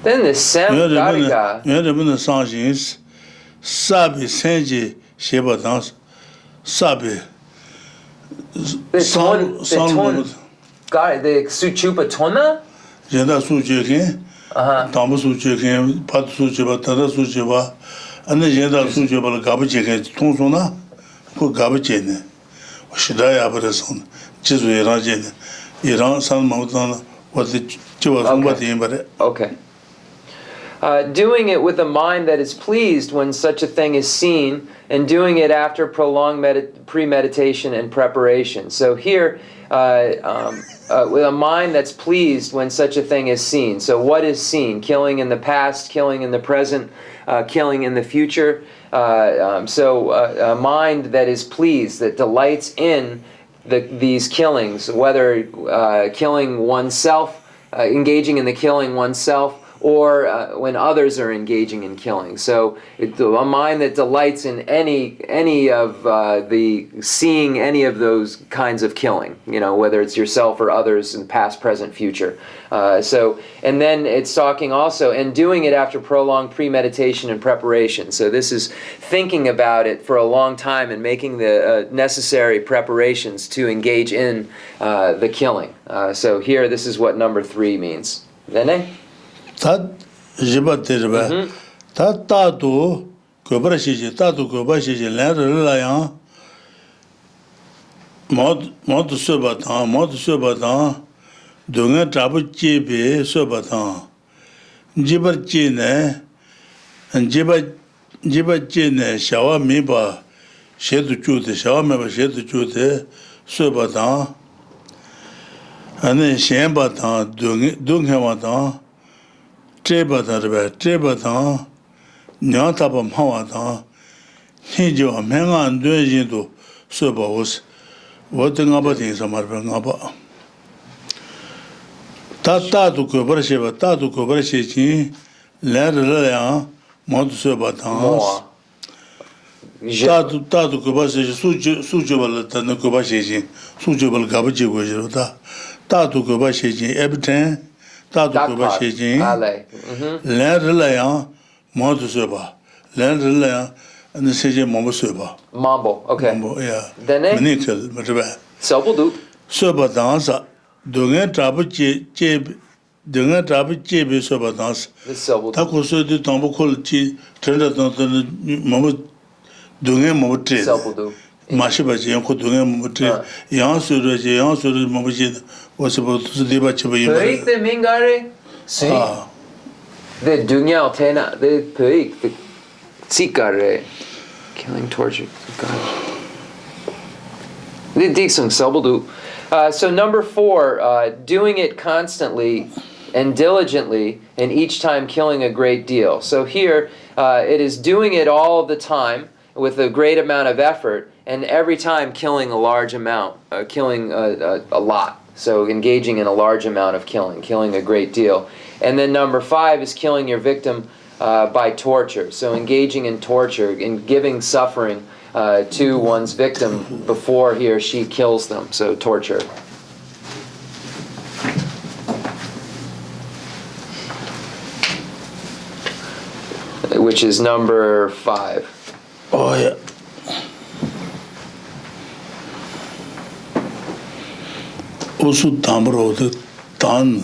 Then the Samgarika. Yuen rembo ne sanshi, sabi senji sheba ta, sabi, The Suchupa Tona? Jenda su che ken, tambu su che ken, pat su che ba, tada su che ba, ane jenda su che ba la gabi che ken, tong su na, ko gabi che ne, shida ya bada son, jizu Iran che ne, Iran san mautana, wate chiwa sumba te yin bada. Okay. Doing it with a mind that is pleased when such a thing is seen, and doing it after prolonged premeditation and preparation. So here, with a mind that's pleased when such a thing is seen. So what is seen? Killing in the past, killing in the present, killing in the future. So a mind that is pleased, that delights in these killings, whether killing oneself, engaging in the killing oneself, or when others are engaging in killing. So a mind that delights in any of the seeing any of those kinds of killing, whether it's yourself or others in past, present, future. And then it's talking also, and doing it after prolonged premeditation and preparation. So this is thinking about it for a long time and making the necessary preparations to engage in the killing. So here, this is what number 3 means. Vene? Tā jiba teriba, tā tātu kubra shiji, lēn rīla yāng, mōtu sūpa tāng, dōnga tāpu jibi sūpa tāng, jiba jine, shāwa mīpa shetu chūte, sūpa tāng, ane shenpa tāng, dōnghewa tāng, Treba tang, nyang taba mawa tang, hijiwa menga nduen jindu soba wos, wote ngaba ting samarba ngaba. Tatu kubara shechin, len rilayang, modu soba tang. Tatu kubara shechin, sujubala tanda kubara shechin, sujubala gaba jigo jirota. Tatu kubara shechin, ebten, Tatu kuba shechin, len rilayang, modu soba. Len rilayang, and the shechin mambo soba. Mambo, okay. Mambo, yeah. Dene? Menikal, matriba. Sobudu. Soba dansa, dungan trabu jebe soba dansa. Taku so di tambu kol chi, trenda dansa, mambo, dungan mambo tre. Sobudu. Mashiba chi, yanko dungan mambo tre. Yang suru mambo chi, wasibu tusu diba chiba yimba. Peik de mingare? Si. The dunya altena, the peik, the tsikare. Killing, torture, God. The diksung sobudu. So number 4, doing it constantly and diligently, and each time killing a great deal. So here, it is doing it all the time with a great amount of effort, and every time killing a large amount, killing a lot. So engaging in a large amount of killing a great deal. And then number 5 is killing your victim by torture. So engaging in torture and giving suffering to one's victim before he or she kills them. So torture. Which is number 5. Oh, yeah. Also, Tamro, the Tan.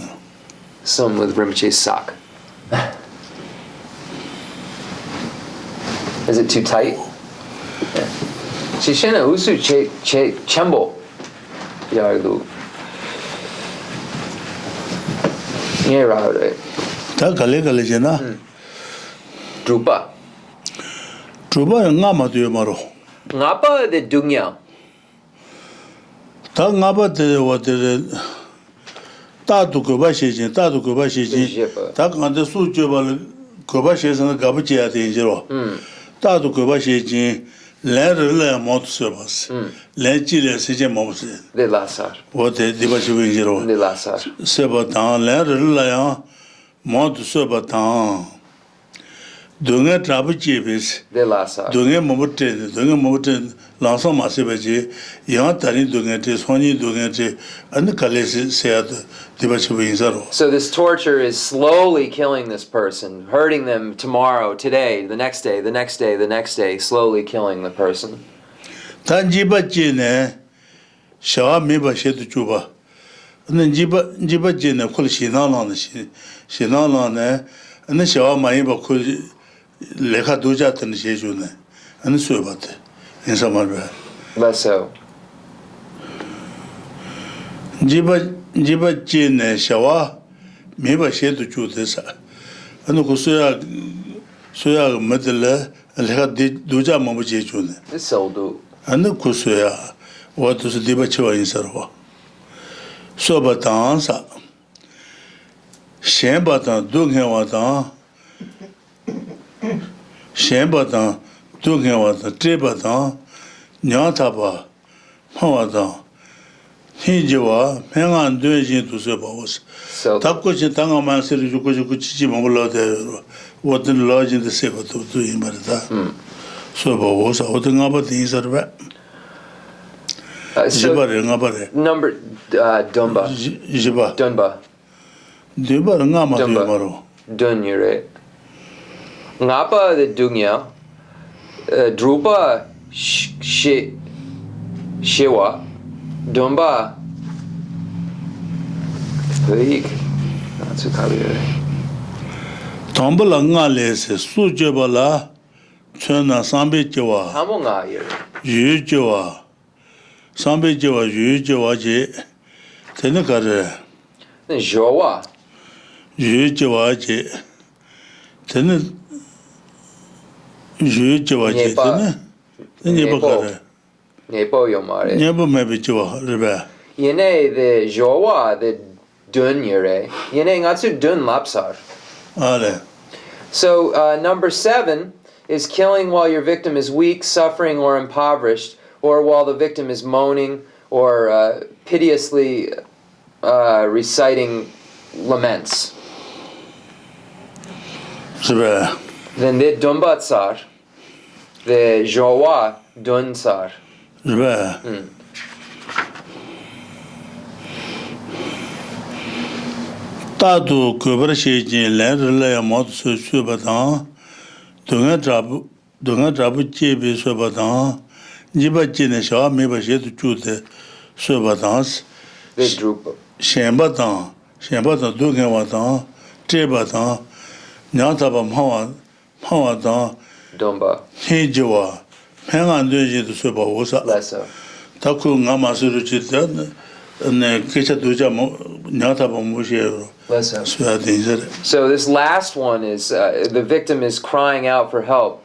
Some with Rinpoche's sock. Is it too tight? Shishena usu che chembo. Yardu. Yeah, right. Ta Kale Jena. Drupa. Drupa Ngama to Maro. Ngapa the Dunya. Ta Ngaba de what the Tatu Kobashi, Tatu Kobashi, Tak on the Sujabal Kobashis and the Gabachi at Angelo. Tatu Kobashi, Lerle Mont Service, Lenchile Sijam Moses. The Lasar. What the Dibashi Zero. The Lasar. Sebatan, Lerle Mont Sebatan. Dunga Trabujibis, The Lasar. Dunga Momutin, Lanson Masibaji, Yan Tani Dungati, Sony Dungati, and the Kalesi said Dibashi. So this torture is slowly killing this person, hurting them tomorrow, today, the next day, the next day, the next day, slowly killing the person. Tanjibajine, Shawa Miba Shetu Juba, and then Jibajine, Kulshinalan, Shinalan, and the Shawa Maiba Kul Leka Dujat and Shejune, and Subat in some other. Less so. Jibajine, Shawa, Miba Shetu Jutesa, and the Kusuya Medela, and Leka Duja Mamajune. This so do. And the Kusuya, what was the Dibacho in Sarva? Sobatansa Shambatan, Dunghawatan, Shambatan, Dunghawatan, Tribatan, Nyataba, Pawatan, Hijawa, Hangan Dunjin to Sebos. So Takuchi Tangaman Sirikuchi Mamula, what in lodge in the Seba to do him by the Sobos, out in other things are bad. so number Dumba. Jiba. Dunba. Diba Ngama Maro. Dunyure. Ngapa the Dunya. Drupa Shiwa. Dumba. Peik. That's a career. Tambala les Sujabala, Chena Sambi Jawa, Hamonga here. Yu Jawa, Sambi Jawa, Yu Jawa, Tenakare, Then Jowa. Yu Jawa, Ten Yu Jawa, Nebakare, Nepo Yomare. Never maybe Jawa, Reba. Yene the Jowa the Dunyure. Yene Ngatsu Dun Lapsar. Ale. So number 7 is killing while your victim is weak, suffering, or impoverished, or while the victim is moaning or piteously reciting laments. Reba. Then the Dumbatsar, the Jowa Dunsar. Reba. Tadu Kubrashijin, Lerle, Mot Subatan, Dunga Drabu Chibi Subatan, Jibajin, Shaw, Mibashi to Chute, Subatans, The Drupa. Shambatan, Dungawatan, Tribatan, Nyataba Mawatan, Dumba. Hijawa, Hangan Duji to Subawosa, Lessa. Taku Namasuruchitan, and Kisha Duja Nyataba Mushero. Lessa. So So this last one is the victim is crying out for help,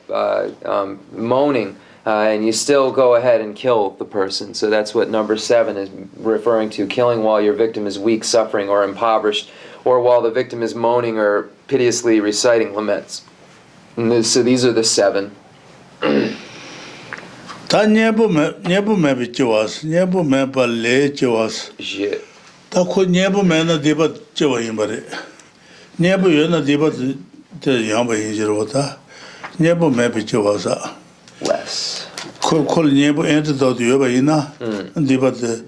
moaning, and you still go ahead and kill the person. So that's what number 7 is referring to, killing while your victim is weak, suffering, or impoverished, or while the victim is moaning or piteously reciting laments. So these are the 7. Ta nebu me bichiwas, nebu me pa le chiwas. Shit. Ta ko nebu me na deba chiwa yimbare. Nebu yo na deba the Yamba Hijirota, never maybe Jawasa. Less. Call never antidote Yobaina, and debut the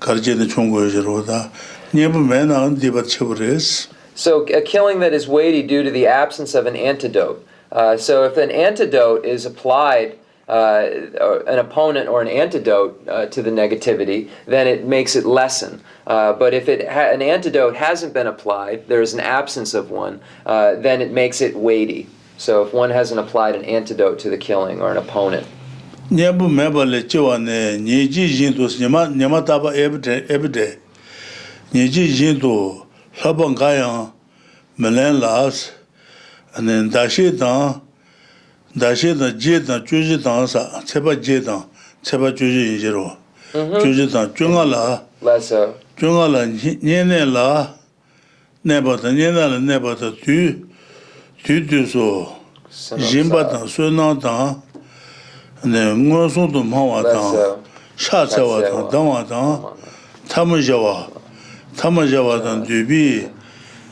Karjan Chungo Jirota, never man on debut Chevres. So a killing that is weighty due to the absence of an antidote. So if an antidote is applied, an opponent or an antidote to the negativity, then it makes it lessen. But if an antidote hasn't been applied, there is an absence of one, then it makes it weighty. So if one hasn't applied an antidote to the killing or an opponent. Never member let you on Niji Jintos Yamataba every day. Niji Jinto, Labangaya, Melan Las, and then Dashidan. Dashidan Jidan, Jujidan, Seba Jidan, Seba Juji Jiro, Jujidan, Jungala, Lesso. Jungala, Yenela, Nebata, Yenala, Nebata, Tu so, Jimbatan, Sunatan, and then Mosundum Hawatan, Shatsawatan, Damatan, Tamajawa, Dubi,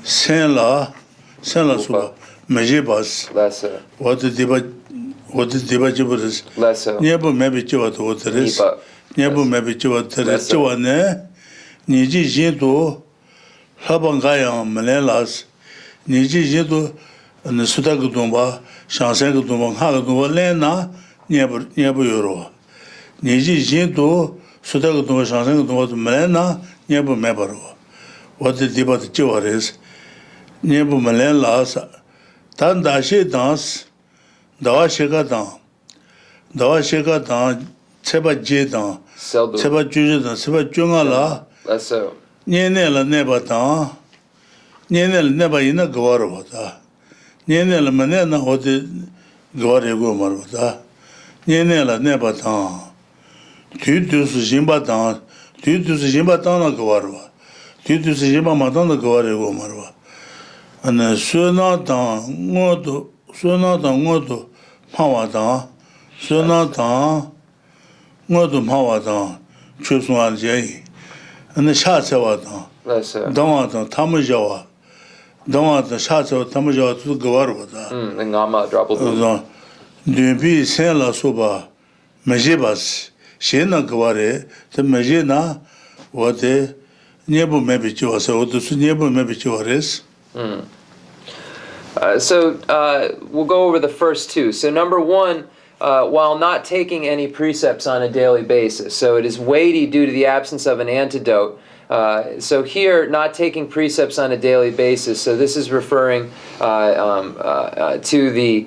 Senla Suba. Majibas. Lesser. What the Dibajibus? Lesser. Never maybe Chivat water is. Never maybe Chivat Terestuane. Niji Jinto, Habangaya, Malelas, Niji Jinto, and the Sutagutumba, Shansangutumba, Hagatumba, Lena, never Euro. Niji Jinto, Sutagutumba, Shansangutumba, Melena, never Mebaro. What the Dibat Chivat is. Never Malelas. Tan dashi dance, dawa sheka dan, cheba je dan, cheba juju dan, cheba junga la, nyene la neba dan, nyene la neba ina gawar wata, nyene la mane na hote gawar ego mar wata, nyene la neba dan, tu su jimba dan na gawar wa, tu su jimba ma dan na gawar ego mar wa. And Sunatan, Moto, Pawatan, Sunatan, Moto Pawatan, Chusuan Jay, and the Shatsawatan, Damatan, Tamajawa, Damatan, Shatsaw, Tamajawa to Gawarvata. The Ngama double. Dubi Senla Suba, Majibas, Shena Gaware, the Majina, what they never maybe Chivas, or the Suneba maybe Chivares. So we'll go over the first two. So number one, while not taking any precepts on a daily basis, so it is weighty due to the absence of an antidote. So here, not taking precepts on a daily basis, so this is referring to the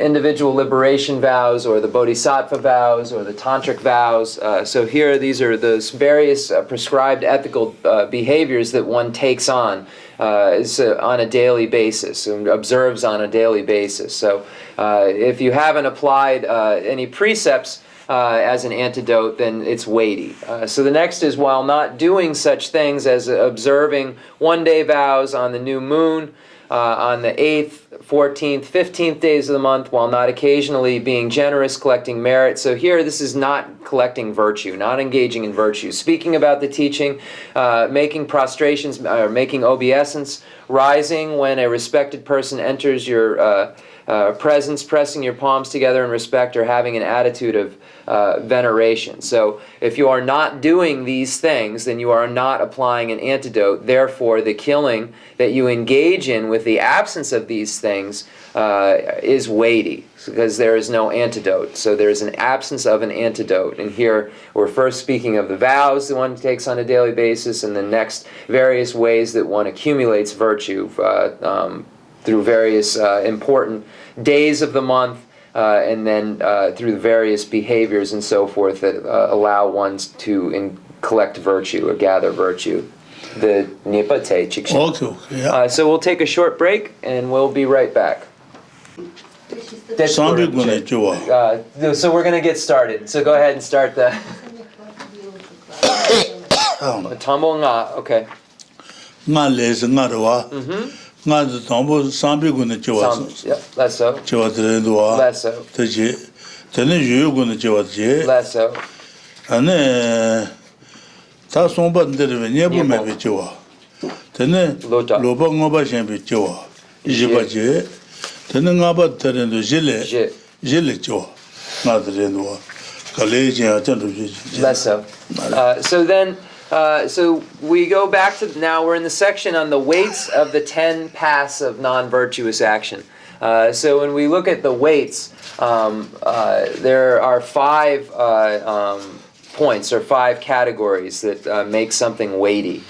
individual liberation vows or the bodhisattva vows or the tantric vows. So here, these are those various prescribed ethical behaviors that one takes on a daily basis and observes on a daily basis. So if you haven't applied any precepts as an antidote, then it's weighty. So the next is, while not doing such things as observing one-day vows on the new moon, on the 8th, 14th, 15th days of the month, while not occasionally being generous, collecting merit. So here, this is not collecting virtue, not engaging in virtue. Speaking about the teaching, making prostrations, or making obeisance, rising when a respected person enters your presence, pressing your palms together in respect, or having an attitude of veneration. So if you are not doing these things, then you are not applying an antidote. Therefore, the killing that you engage in with the absence of these things is weighty, because there is no antidote. So there is an absence of an antidote. And here we're first speaking of the vows that one takes on a daily basis, and the next various ways that one accumulates virtue through various important days of the month, and then through various behaviors and so forth that allow one to collect virtue or gather virtue. The Nipate Chikshin. Okay, yeah. So we'll take a short break and we'll be right back. Some people need to. So we're going to get started. So go ahead and start the Tambo Nga. Okay. Nga les nga rwa. Nga de tambo sambi gune jiwa. Yep, less so. Jiwa de rwa. Less so. Teji. Tene yu gune jiwa je. Less so. Ane ta songpa ndere ve nyebu mebe jiwa. Tene loba ngoba shenbe jiwa. jibaje tene ngaba terendo jile jo na terendo kale je atandu less so. So we go back to now we're in the section on the weights of the 10 paths of non-virtuous action. So when we look at the weights, there are 5 points or 5 categories that make something weighty,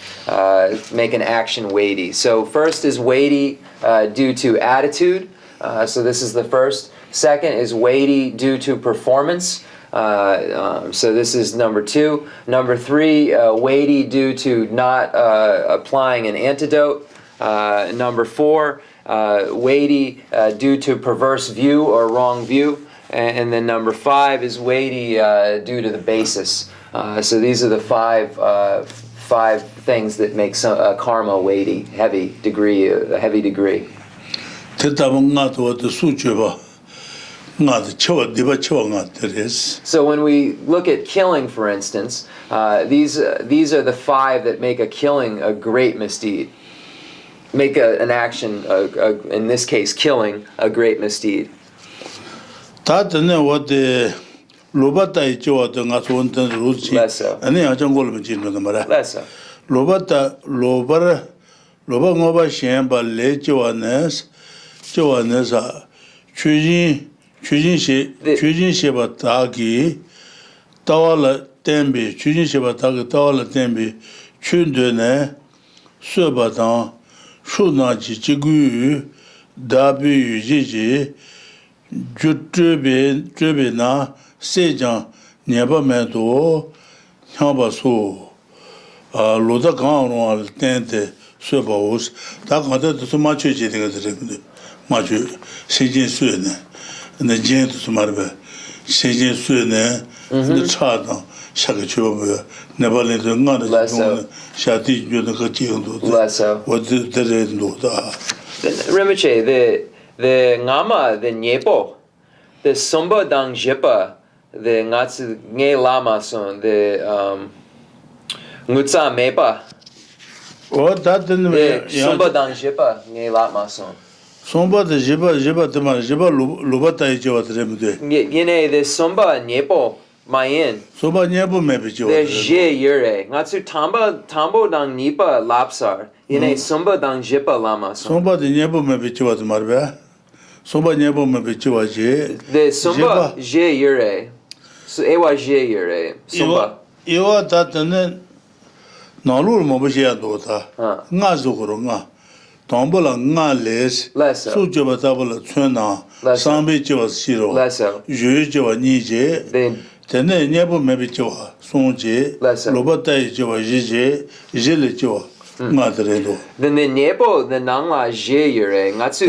make an action weighty. So first is weighty due to attitude. So this is the first. Second is weighty due to performance. So this is number 2. Number 3, weighty due to not applying an antidote. Number 4, weighty due to perverse view or wrong view. And then number 5 is weighty due to the basis. So these are the 5 things that make karma weighty, a heavy degree. So when we look at killing, for instance, these are the 5 that make a killing a great misdeed. Make an action, in this case, killing, a great misdeed. Less so. Chujin sheba dagi tawala tembi chujin sheba dagi tawala tembi chunde ne subatang shuna ji jigu dabi yiji jutube na sejang nyeba medo nyaba so loda gangro tente subos da gada to ma chuje de gade ma chu sejin suene the gent to marbe sejin suene the chada shaka chobe never let the ngana shati judo ka jindo what the do da Rinpoche, the ngama, the nyepo, the somba dang jepa, the ngatsu nge lama son, the ngutsa mepa. What that then the somba dang jepa nge lama son. Somba the jiba tama jiba lubata ijo tremde. Yene the somba nyepo mayin. Somba nyepo mepe jo. The je yure. Ngatsu tambo dang nipa lapsar. Yene somba dang jepa lama son. Somba the nyepo mepe jo marbe. Somba nyepo mepe jo je. The somba je yure. So ewa je yure. Somba. Ewa that then nalur mo bje dota. Nga zugro nga. Tombola nga les. Su joba tabla chuna. Sambe jo siro. Je jo ni je. Tene nyepo mepe jo sonje. Lobata jo je le jo. Then the nyepo the nangla je yure ngatsu.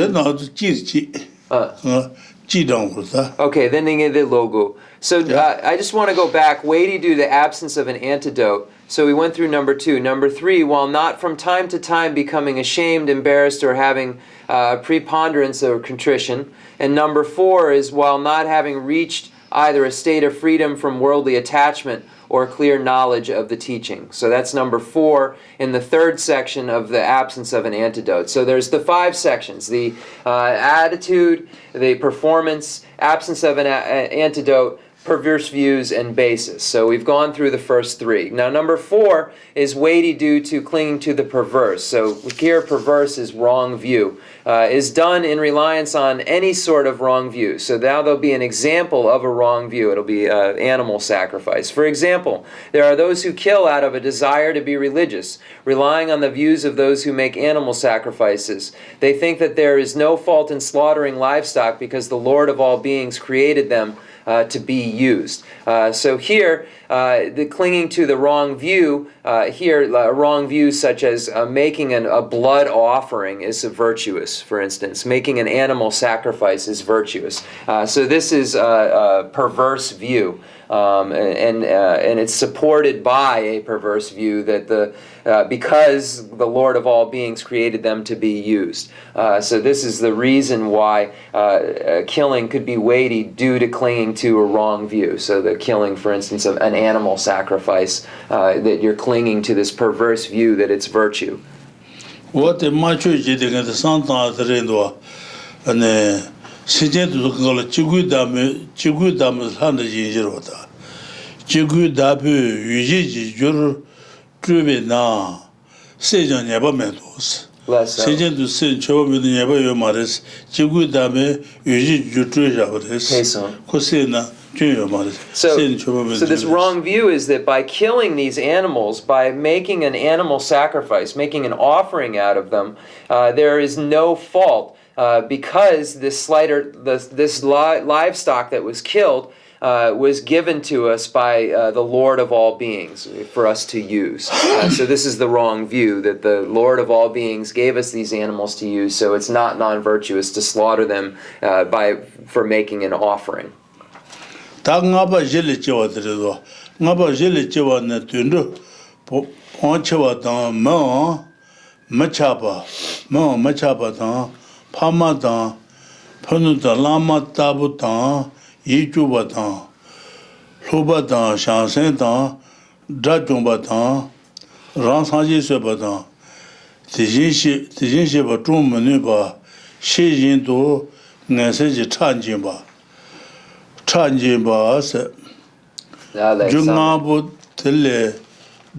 Okay, then they get the logo. So I just want to go back. Weighty due to the absence of an antidote. So we went through number 2. Number 3, while not from time to time becoming ashamed, embarrassed, or having preponderance or contrition. And number 4 is while not having reached either a state of freedom from worldly attachment or clear knowledge of the teaching. So that's number 4 in the 3rd section of the absence of an antidote. So there's the 5 sections: the attitude, the performance, absence of an antidote, perverse views, and basis. So we've gone through the first 3. Now number 4 is weighty due to clinging to the perverse. So here perverse is wrong view. Is done in reliance on any sort of wrong view. So now there'll be an example of a wrong view. It'll be animal sacrifice. For example, there are those who kill out of a desire to be religious, relying on the views of those who make animal sacrifices. They think that there is no fault in slaughtering livestock because the Lord of all beings created them to be used. So here, the clinging to the wrong view, here a wrong view such as making a blood offering is virtuous, for instance. Making an animal sacrifice is virtuous. So this is a perverse view. And it's supported by a perverse view that because the Lord of all beings created them to be used. So this is the reason why killing could be weighty due to clinging to a wrong view. So the killing, for instance, of an animal sacrifice, that you're clinging to this perverse view that it's virtue. what the macho jitting at the Santa Rendo, and Sijet to call a Chigu Damas 100 years. Chigu Dabu, Uji, Jur, Drubi na, Sejan never metos. Sejan to send Chow with the never matters, Chigu Dame, Uji, Jutruja, Cosina. So this wrong view is that by killing these animals, by making an animal sacrifice, making an offering out of them, there is no fault because this livestock that was killed was given to us by the Lord of all beings for us to use. So this is the wrong view, that the Lord of all beings gave us these animals to use, so it's not non-virtuous to slaughter them for making an offering. 다 ngaba jele chewa dedo ngaba jele chewa ne tundu pon chewa da ma chaba da phama da phonu da lama tabu da yichu ba da loba da shansen da dajong ba da ran sanji se ba da tijin shi ba zhong menu ba shi yin do ngase ji chanjin ba Chanjimba se Jungabu Tele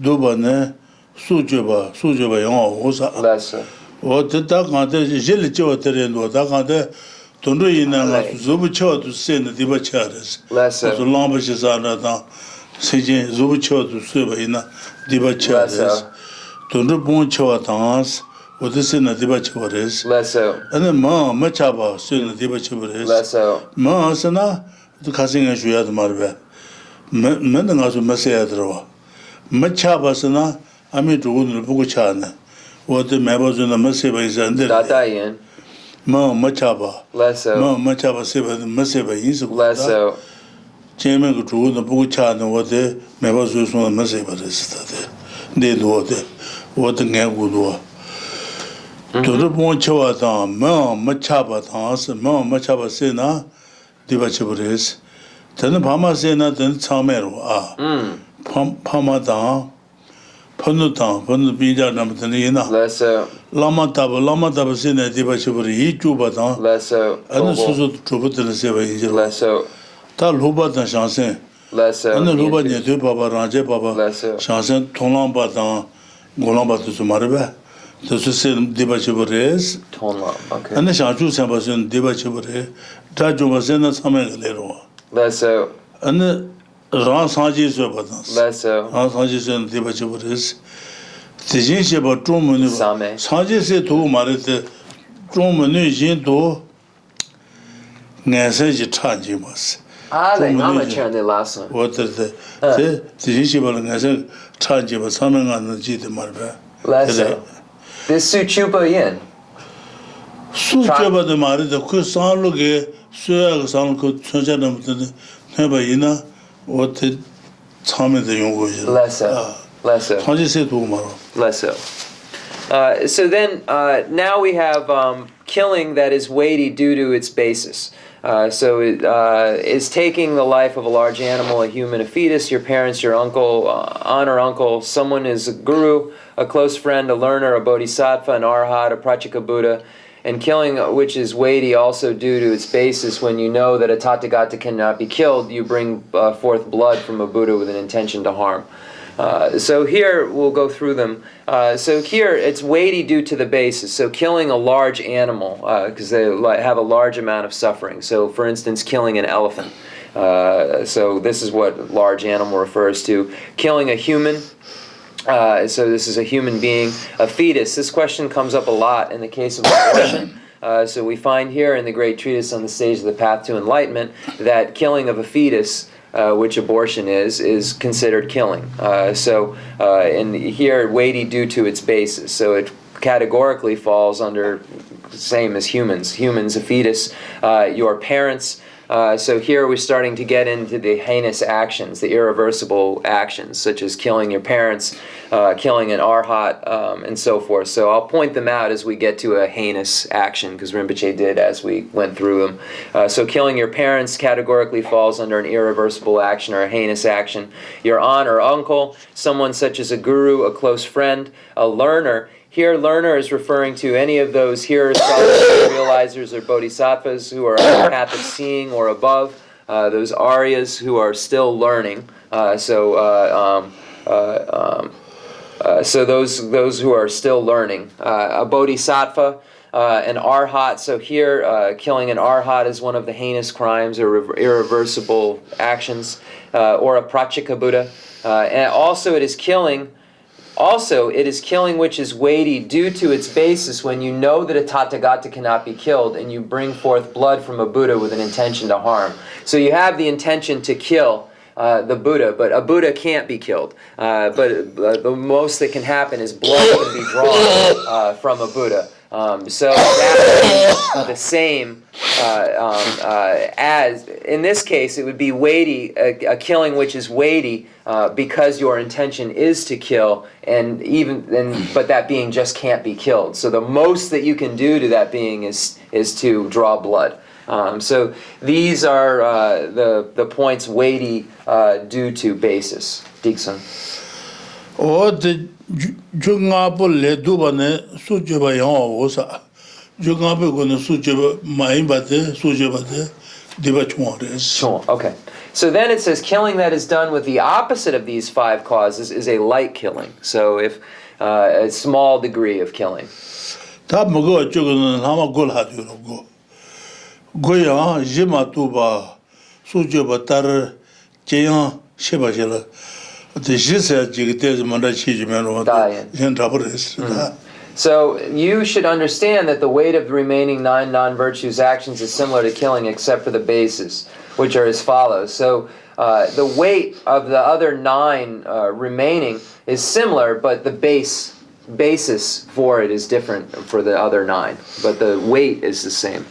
Dubane Sujuba Yama Hosa. What the Takante Jilicho Terendo, Takante Tunduina, Zubucho to send the Dibacharis. The Lombashes are not Sijin Zubucho to Subaina Dibacharis. Tundubuncho dance. What is in the Dibacharis? And then Machaba, soon the Dibacharis. Masana. The casting as you had Marve. Mendengas Massadro. Machabasana, I mean to Wood Bukuchana. What the members in the Massiva is under Datayan. Machaba. Machaba Seva, the Massiva is Lesso. Chairman to Wood Bukuchana, what the members was on the Massiva is. They do what the gang would do. To the Bonchoatan, Machaba dance, Machaba Sena. Dibachiburis. Then Pama Sena, then Chamero, Pama down, Panutan, Panubida Namatanina, Lama Taba Sena, Dibachiburi, Jubatan, and the Susu Trubutan Seva, Lesso, Tal Hubatan Chansen, and the Luba Baba Raja Baba, Chansen, Tonambatan, Golamba to Sumarba. The Susan Dibachiburis, and the Shanchu Sambasun Dibachibure, Tajumazena Samelero. Lesso. And the Ran Sanjis Webans. Lesso. Ran Sanjis and Dibachiburis. The Jinshi about Dromanu. Sanjis to Marite Dromanu Jinto Nasaji Chanjimas. Like amateur and the last one. What is the Jinshi about Nasa Chanjimas, Saman and the Jita Marba. Lesso. This Suchupa yin. Suchupa the Mari, the Kusan Luge, Suag San could Sujanam to the Nebaina, what the Tommy the young version. Lesso. How do you say to Maro? Lesso. So then, now we have killing that is weighty due to its basis. So it is taking the life of a large animal, a human, a fetus, your parents, your uncle, aunt or uncle, someone is a guru, a close friend, a learner, a bodhisattva, an arhat, a pratyeka Buddha, and killing which is weighty also due to its basis. When you know that a tathagata cannot be killed, you bring forth blood from a Buddha with an intention to harm. So here, we'll go through them. So here, it's weighty due to the basis. So killing a large animal, because they have a large amount of suffering. So for instance, killing an elephant. So this is what large animal refers to. Killing a human. So this is a human being. A fetus. This question comes up a lot in the case of abortion. So we find here in the Great Treatise on the Stage of the Path to Enlightenment that killing of a fetus, which abortion is considered killing. And here, weighty due to its basis. So it categorically falls under the same as humans. Humans, a fetus, your parents. So here we're starting to get into the heinous actions, the irreversible actions, such as killing your parents, killing an arhat, and so forth. So I'll point them out as we get to a heinous action, because Rinpoche did as we went through them. So killing your parents categorically falls under an irreversible action or a heinous action. Your aunt or uncle, someone such as a guru, a close friend, a learner. here learner is referring to any of those here scholars, realizers, or bodhisattvas who are on the path of seeing or above, those aryas who are still learning. So those who are still learning. A bodhisattva, an arhat. So here, killing an arhat is one of the heinous crimes or irreversible actions, or a pratyeka Buddha. And also, it is killing which is weighty due to its basis when you know that a Tathagata cannot be killed and you bring forth blood from a Buddha with an intention to harm. So you have the intention to kill the Buddha, but a Buddha can't be killed. But the most that can happen is blood can be drawn from a Buddha. So that would be the same as, in this case, it would be weighty, a killing which is weighty because your intention is to kill, but that being just can't be killed. So the most that you can do to that being is to draw blood. So these are the points weighty due to basis. Diksun. Jungapo le dubane sujeba yang osa. Jungapo gonna sujeba maimbate, sujebate, debachmores. Okay. So then it says killing that is done with the opposite of these 5 causes is a light killing. So if a small degree of killing. Tabago jugan hama gol hadu. Goya jima tuba sujeba tar jeyan shebajela. So you should understand that the weight of the remaining 9 non-virtues actions is similar to killing except for the bases, which are as follows. So the weight of the other 9 remaining is similar, but the basis for it is different for the other 9. But the weight is the same.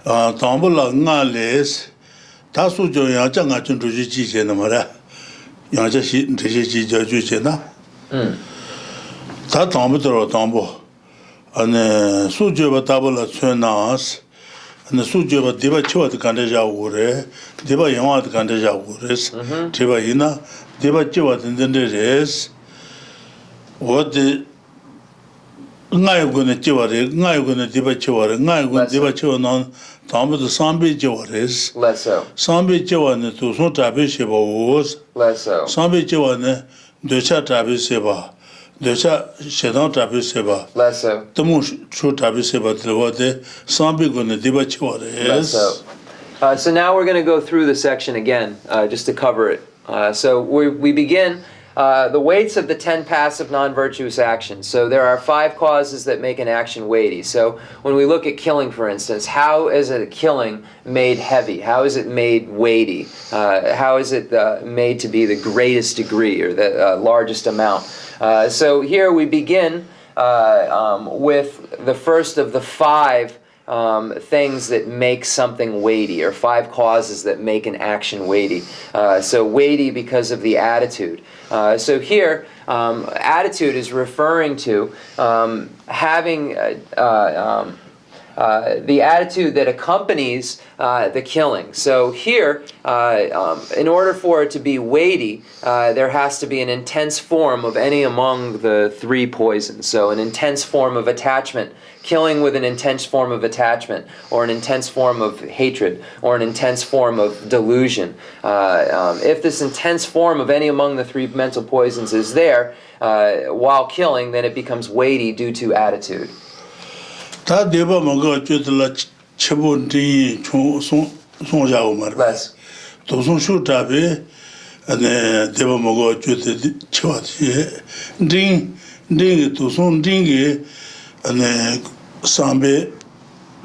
Tambula ngales tasu jo ya changa chun ju ji che na mara ya ja shi de ji ja ju che na ta tambu tro tambu ane su jo ba tabula chunas ane su jo ba deba chwa de kan de ja ure deba yawa de kan de ja ure deba ina deba chwa de de res what the ngai gune chiware ngai gune diba chiware ngai gune diba chiwana tambu de sambe chiware Less so. Sambe chiwane to so tabe sheba os Less so. sambe chiwane de cha tabe sheba de cha shedan tabe sheba Less so. tamu chu tabe sheba de wode sambe gune diba chiware Less so. So now we're going to go through the section again, just to cover it. So we begin the weights of the 10 passive non-virtuous actions. So there are 5 causes that make an action weighty. So when we look at killing, for instance, how is a killing made heavy? How is it made weighty? How is it made to be the greatest degree or the largest amount? So here we begin with the first of the 5 things that make something weighty, or 5 causes that make an action weighty. So weighty because of the attitude. So here, attitude is referring to having the attitude that accompanies the killing. So here, in order for it to be weighty, there has to be an intense form of any among the 3 poisons. So an intense form of attachment, killing with an intense form of attachment, or an intense form of hatred, or an intense form of delusion. If this intense form of any among the 3 mental poisons is there while killing, then it becomes weighty due to attitude. ta deba maga chutla chebon ti song ja o mar Less. to song shu ta be ane deba maga chutla chwa ti ding to song ding ge ane sambe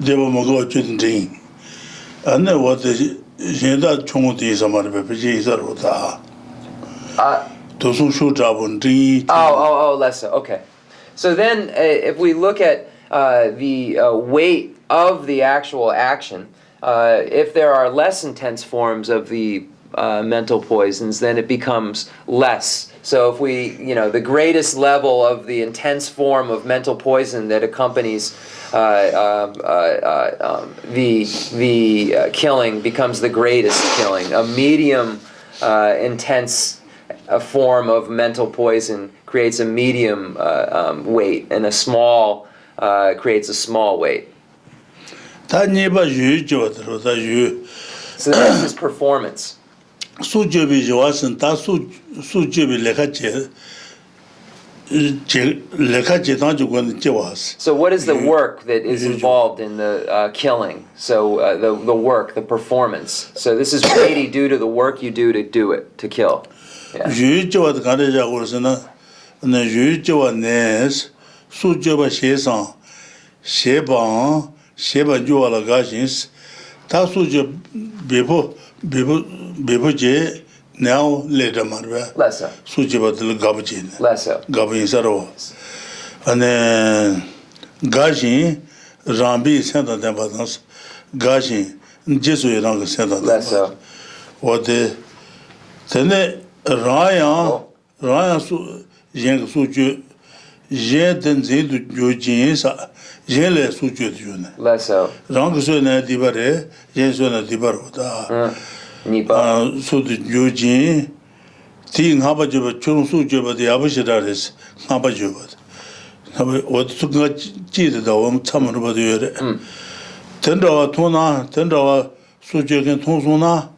deba maga chutla ding ane what the jenda chung ti samar be ji sar hota to song shu ta bon ding Less so. Okay. So then, if we look at the weight of the actual action, if there are less intense forms of the mental poisons, then it becomes less. So if we, the greatest level of the intense form of mental poison that accompanies the killing becomes the greatest killing. A medium intense form of mental poison creates a medium weight, and a small creates a small weight. 다 니바 유죠 들어다 유 So the next is performance. 수줍이 좋았은 다 수줍이 레카제 레카제 단주권 제와스. So what is the work that is involved in the killing? So the work, the performance. So this is weighty due to the work you do it, to kill. Yeah. 유저와 가르자고 그래서는 유저와 내스 수줍아 세상 세번 주어라 가신스 다 수줍 베보제 now later marwa Lesser. 수줍아들 가보진 Lesser. 가보인사로 안에 가신 rambi sentada badans 가신 제수이랑 그 sentada Lesser. 어데 전에 라야 수 yen 수주 yen 제도 조진사 yenle 수주 주네 Lesser. 랑그서네 디바레 yen서네 디바로다 Nipa. 수주 조진 티 하바죠 총 수주버데 아버지라레스 하바죠 하바 어떻게 지르다 원 참으로 버려래 된다와 토나 된다와 수주gen 통소나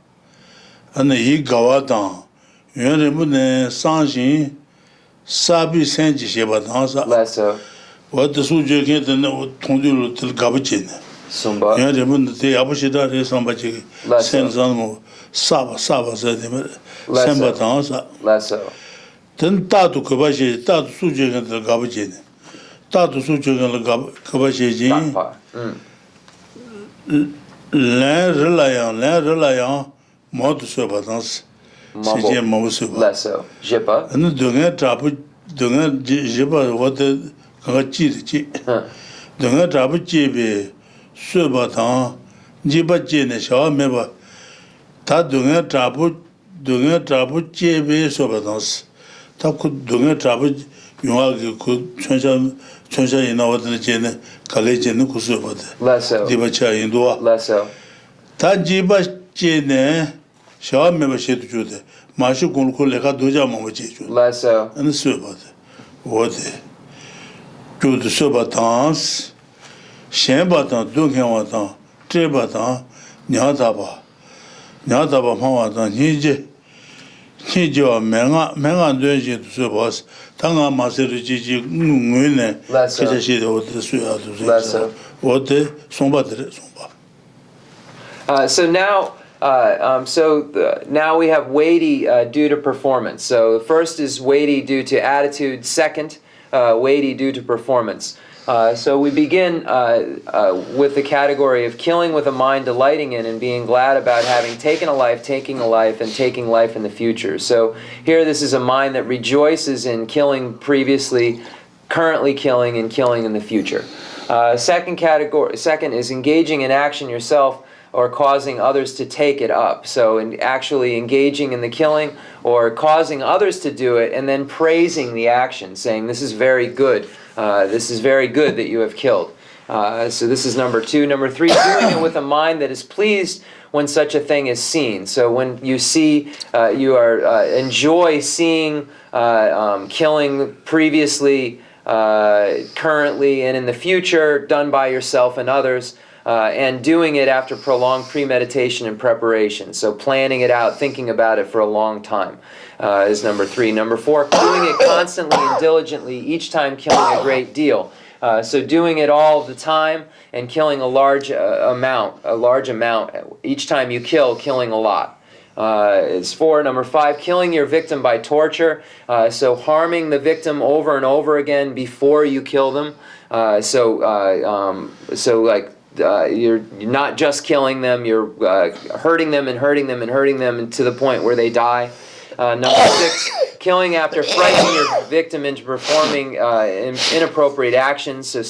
안에 이 가와다原人不能 상신 사비 생지시바다사 Lesser. 어디 수주gen 통주로 들가버지네 Sumba.原人不能대 아버지다레 상바지 생산모 사바사바서데면 생바다사 Lesser. 든 다도 그바시 다도 수주gen 들가버지네 다도 수주gen 그바시지 Dakpa. 랜rel아양 모두 써바다스 시제 모습 Lesser. Jipa. 는 등에 잡부 등에 집어 어디 그가 찌지 등에 잡부 집에 써바다 집어지네 샤메바 다 등에 잡부 집에 써바다스 다그 등에 잡부 용하게 그 천사에 나왔던 제네 갈래제는 구수거든 Lesser. 디바차 인도와 Lesser. 다 집어지네 샤메바 셰도 주대 마시 공콜레가 도자 먹지 주 Lesser. 안 쓰거든 어디 주도 써바탄스 셴바탄 동행와탄 제바탄 냐다바 마와탄 니제와 맹안 되지도 써봐스 당아 마세르 지지 응외네 그자시도 어디 수야도 어디 송바들 송바 So now, now we have weighty due to performance. So the first is weighty due to attitude. Second, weighty due to performance. So we begin with the category of killing with a mind delighting in and being glad about having taken a life, taking a life, and taking life in the future. So here this is a mind that rejoices in killing previously, currently killing, and killing in the future. Second is engaging in action yourself or causing others to take it up. So actually engaging in the killing or causing others to do it and then praising the action, saying this is very good. This is very good that you have killed. So this is number 2. Number 3, doing it with a mind that is pleased when such a thing is seen. So when you see, enjoy seeing killing previously, currently, and in the future, done by yourself and others, and doing it after prolonged premeditation and preparation. So planning it out, thinking about it for a long time is number 3. Number 4, doing it constantly and diligently, each time killing a great deal. So doing it all the time and killing a large amount, each time you kill, killing a lot. Is 4. Number 5, killing your victim by torture. So harming the victim over and over again before you kill them. You're not just killing them, you're hurting them and hurting them and hurting them to the point where they die. Number 6, killing after frightening your victim into performing inappropriate actions. So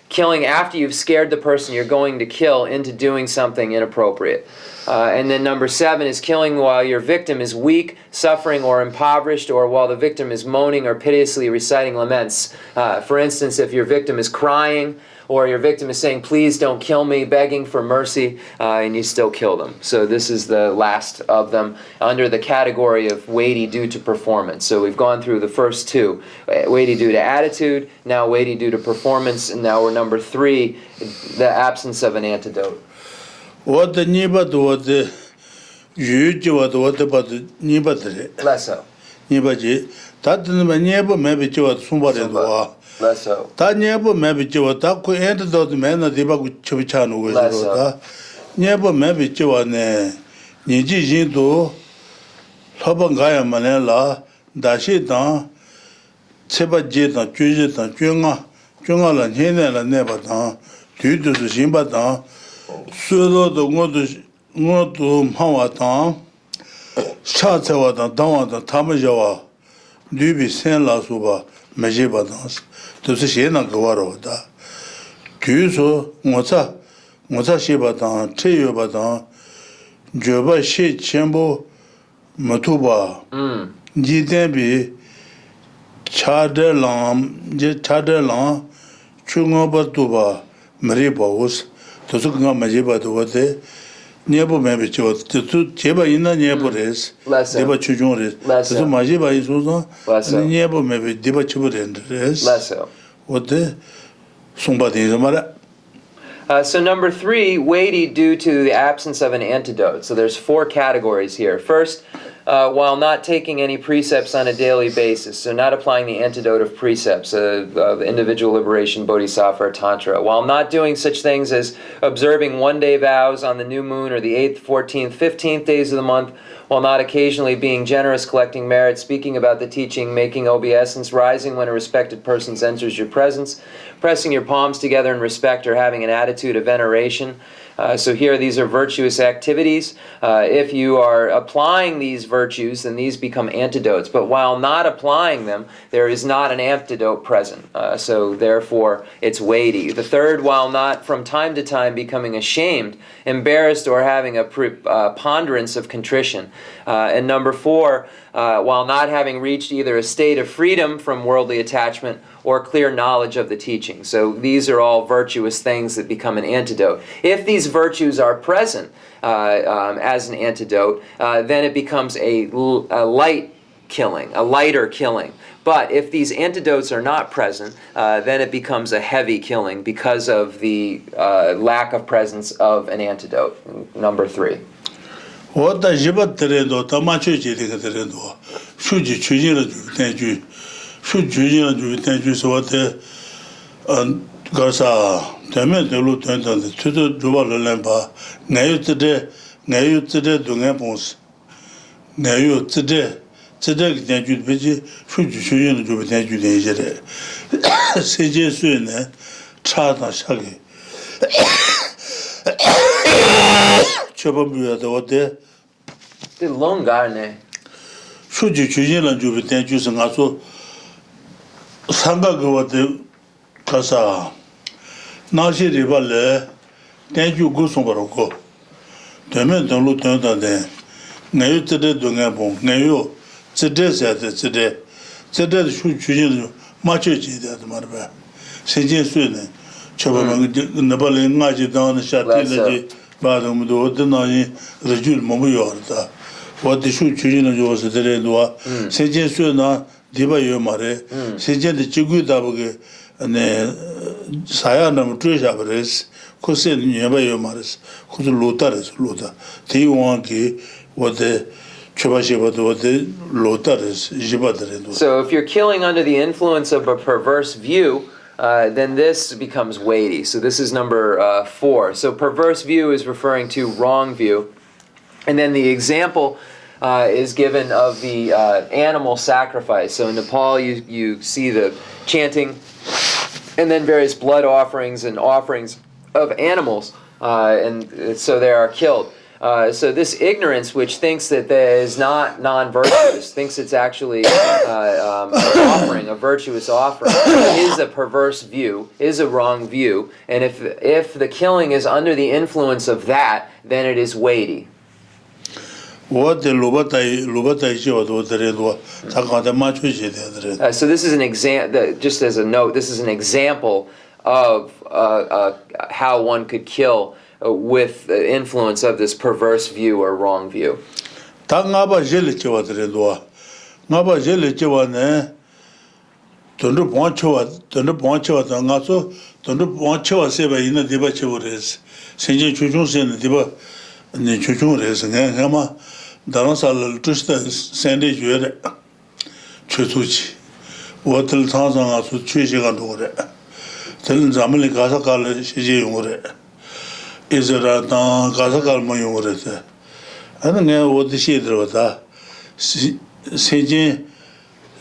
killing after you've scared the person you're going to kill into doing something inappropriate. And then number 7 is killing while your victim is weak, suffering, or impoverished, or while the victim is moaning or piteously reciting laments. For instance, if your victim is crying or your victim is saying, please don't kill me, begging for mercy, and you still kill them. So this is the last of them under the category of weighty due to performance. So we've gone through the first two, weighty due to attitude, now weighty due to performance, and now we're number 3, the absence of an antidote. What the niba to what the you what about the niba? Less so. Nibaji, that never maybe what somebody do. Less so. That never maybe what that could enter the man of the Chivichan with that. Never maybe what Niji do Hobangaya Manela, Dashi down, Seba Jeta, Jujita, Junga, and Hena and never down, due to the Simba down, Sudo the go to Hawa down, Chatsawa down, the Tamajawa, Dubi Sen La Suba, Majiba dance, to the Siena Gawaro da. Tuso, Moza Shiba down, Teyoba down, Joba Shi Chembo, Matuba, Jitembi, Chadelam, Chungobatuba, Maribos, to Suka Majiba to what they never maybe to Cheba in the neighbors, Deba Chujuris, to Majiba is also, never maybe Deba Chuburin, Less so. what the somebody is a matter. So number 3, weighty due to the absence of an antidote. So there's 4 categories here. First, while not taking any precepts on a daily basis, so not applying the antidote of precepts, of individual liberation, bodhisattva, or tantra, while not doing such things as observing 1-day vows on the new moon or the 8th, 14th, 15th days of the month, while not occasionally being generous, collecting merit, speaking about the teaching, making obeisance, rising when a respected person enters your presence, pressing your palms together in respect, or having an attitude of veneration. So here, these are virtuous activities. If you are applying these virtues, then these become antidotes. But while not applying them, there is not an antidote present. So therefore, it's weighty. The third, while not from time to time becoming ashamed, embarrassed, or having a ponderance of contrition. And number 4, while not having reached either a state of freedom from worldly attachment or clear knowledge of the teaching. So these are all virtuous things that become an antidote. If these virtues are present as an antidote, then it becomes a light killing, a lighter killing. But if these antidotes are not present, then it becomes a heavy killing because of the lack of presence of an antidote. Number 3. What the Jibat Terendo, Tamacho Terendo, Shuji Chujina Tenju, Shujina Tenju, so what the Garsa, Temet, the Lieutenant, to the Duval Lampa, Nayu today, Dungapons, Nayu today, Tenju, Shujina Tenju, Seja Sune, Chata Shagi. Chobabu the what there? The long garne. Should you choose and you would thank you and also Sanga go at the Casa. Now she rival, thank you, go somewhere. The men don't look down there. Nayu today don't have one. Nayu, today said today. Today should choose much at the mother. Saint Sweden. Chobabu, Nabalin, Naji down the shot. Badam do the Nani, Rajul Momuyorta. What the shoot children was the Redua, Saint Suna, Diba Yomare, Saint the Chigu Dabuge, and Sayanam Trishabares, Cosin Yaba Yomares, who's Lotaris, Lota, Tiwanki, what the Chabashiba, what the Lotaris, Jibater. So if you're killing under the influence of a perverse view, then this becomes weighty. So this is number 4. So perverse view is referring to wrong view. And then the example is given of the animal sacrifice. So in Nepal, you see the chanting and then various blood offerings and offerings of animals. And so they are killed. So this ignorance, which thinks that there is not non-virtuous, thinks it's actually an offering, a virtuous offering, is a perverse view, is a wrong view. And if the killing is under the influence of that, then it is weighty. What the Lubatai So this is an example. Just as a note, this is an example of how one could kill with the influence of this perverse view or wrong view. 다 나바 젤리 쳐와들도 나바 젤리 쳐와네 돈도 boncho와 나가서 돈도 boncho와 세바 있는 디바 쳐버렸어 생제 주중세는 디바 네 주중을 해서 내가 다른 살 투스다 생대 주에 최소치 워틀 상상아서 최시간도 그래 들 잠을 가서 갈 시제 용어래 이제라다 가서 갈뭐 용어래 아는 내 어디시 들어다 세제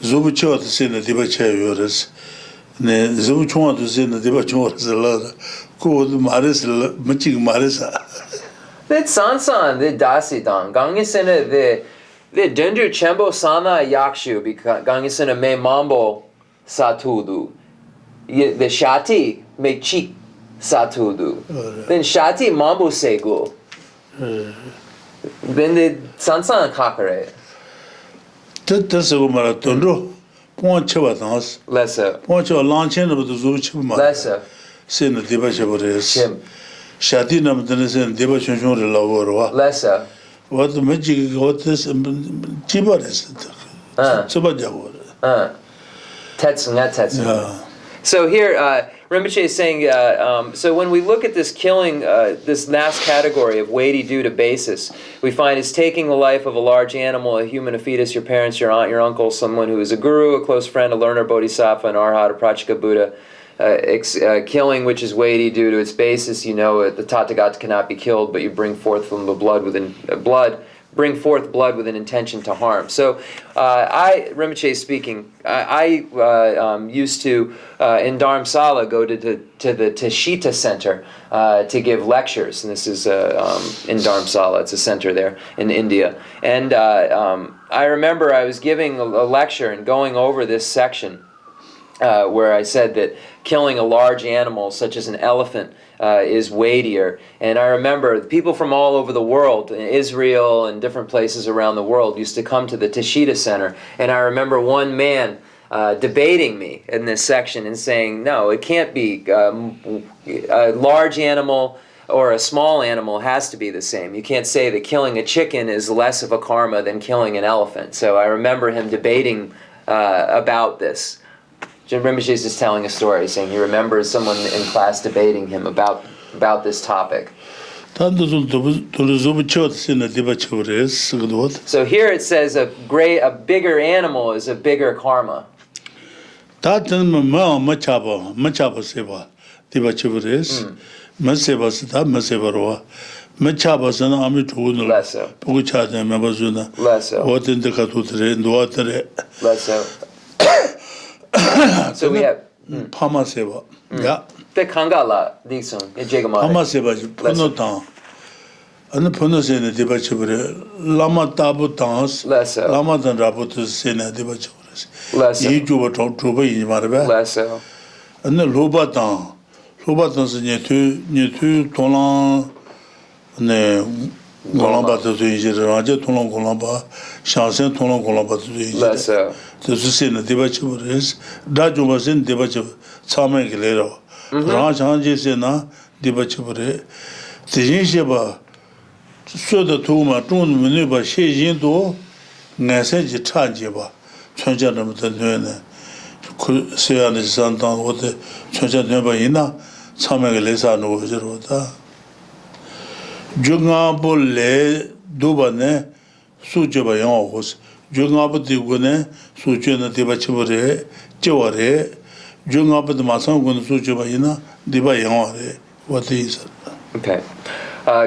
zubuchot sene diba chayores ne zubuchot sene diba chorasla ko mares machig maresa The sansan the dasidang gangisene the dundu chembo sana yakshu gangisene me mambo satudu the shati me chik satudu then shati mambo segu then the sansan kakare 뜻뜻하고 말아 돈으로 ponchwa dans lesser ponchwa lanchen 부터 zubuch마 lesser sene diba chebores chim shati namdene sene diba chonchon lavorwa lesser what magic what this chibores subajawo tetsu. So here, Rinpoche is saying, so when we look at this killing, this last category of weighty due to basis, we find is taking the life of a large animal, a human, a fetus, your parents, your aunt, your uncle, someone who is a guru, a close friend, a learner, bodhisattva, an arhat, a prachika Buddha, killing which is weighty due to its basis, you know, the Tathagata cannot be killed, but you bring forth from the blood bring forth blood with an intention to harm. So Rinpoche is speaking, I used to, in Dharamsala, go to the Teshita Center to give lectures. And this is in Dharamsala, it's a center there in India. And I remember I was giving a lecture and going over this section where I said that killing a large animal, such as an elephant, is weightier. And I remember people from all over the world, Israel and different places around the world, used to come to the Teshita Center. And I remember one man debating me in this section and saying, no, it can't be a large animal or a small animal has to be the same. You can't say that killing a chicken is less of a karma than killing an elephant. So I remember him debating about this. Rinpoche is just telling a story, saying he remembers someone in class debating him about this topic. So here it says a bigger animal is a bigger karma. So we have Pama Seva. Yeah. The Kangala Dixon, Pama Seva, Punotan. And the Punosena Debachibure, Lama Tabu Tans, Lama than Rabutus Sena Debachibures. Yijuba Truba in Marabel. And the Lubatan. Lubatan Netu Tolan Golamba to Raja Tolan Golamba, Shansen Tolan Golamba to the Susina Debachibures, Dajumas in Debachib, Samek Lero, Rajanjisena, Debachibure, the Jinsheba, so the Tuma, Tun Manuba, Shejindo, Nasaji Tanjiba, Chanjanam Tanuna, Sian Santan, what the Chanjanaba Ina, Samek Lesa no Zerota. Jungabo le Dubane, Sujaba Yahos. Jungabati Gune, Sujana Debachibure, Jaware, Jungabat Masan Gun Sujabaina, Debayare. What is it? Okay.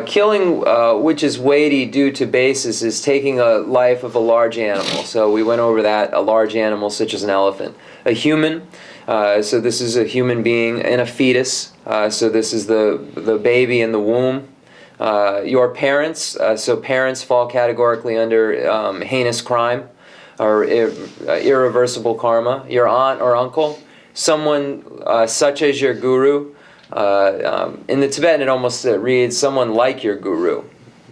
Killing which is weighty due to basis is taking a life of a large animal. So we went over that, a large animal such as an elephant. A human, so this is a human being, and a fetus, so this is the baby in the womb. Your parents, so parents fall categorically under heinous crime or irreversible karma. Your aunt or uncle, someone such as your guru. In the Tibetan it almost reads someone like your guru.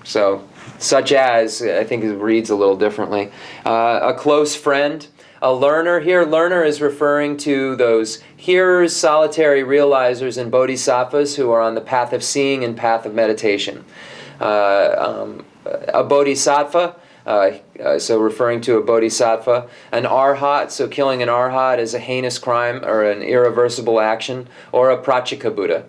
So such as, I think it reads a little differently. A close friend, a learner here. Learner is referring to those hearers, solitary realizers, and bodhisattvas who are on the path of seeing and path of meditation. A bodhisattva, so referring to a bodhisattva. An arhat, so killing an arhat is a heinous crime or an irreversible action, or a pratyeka Buddha.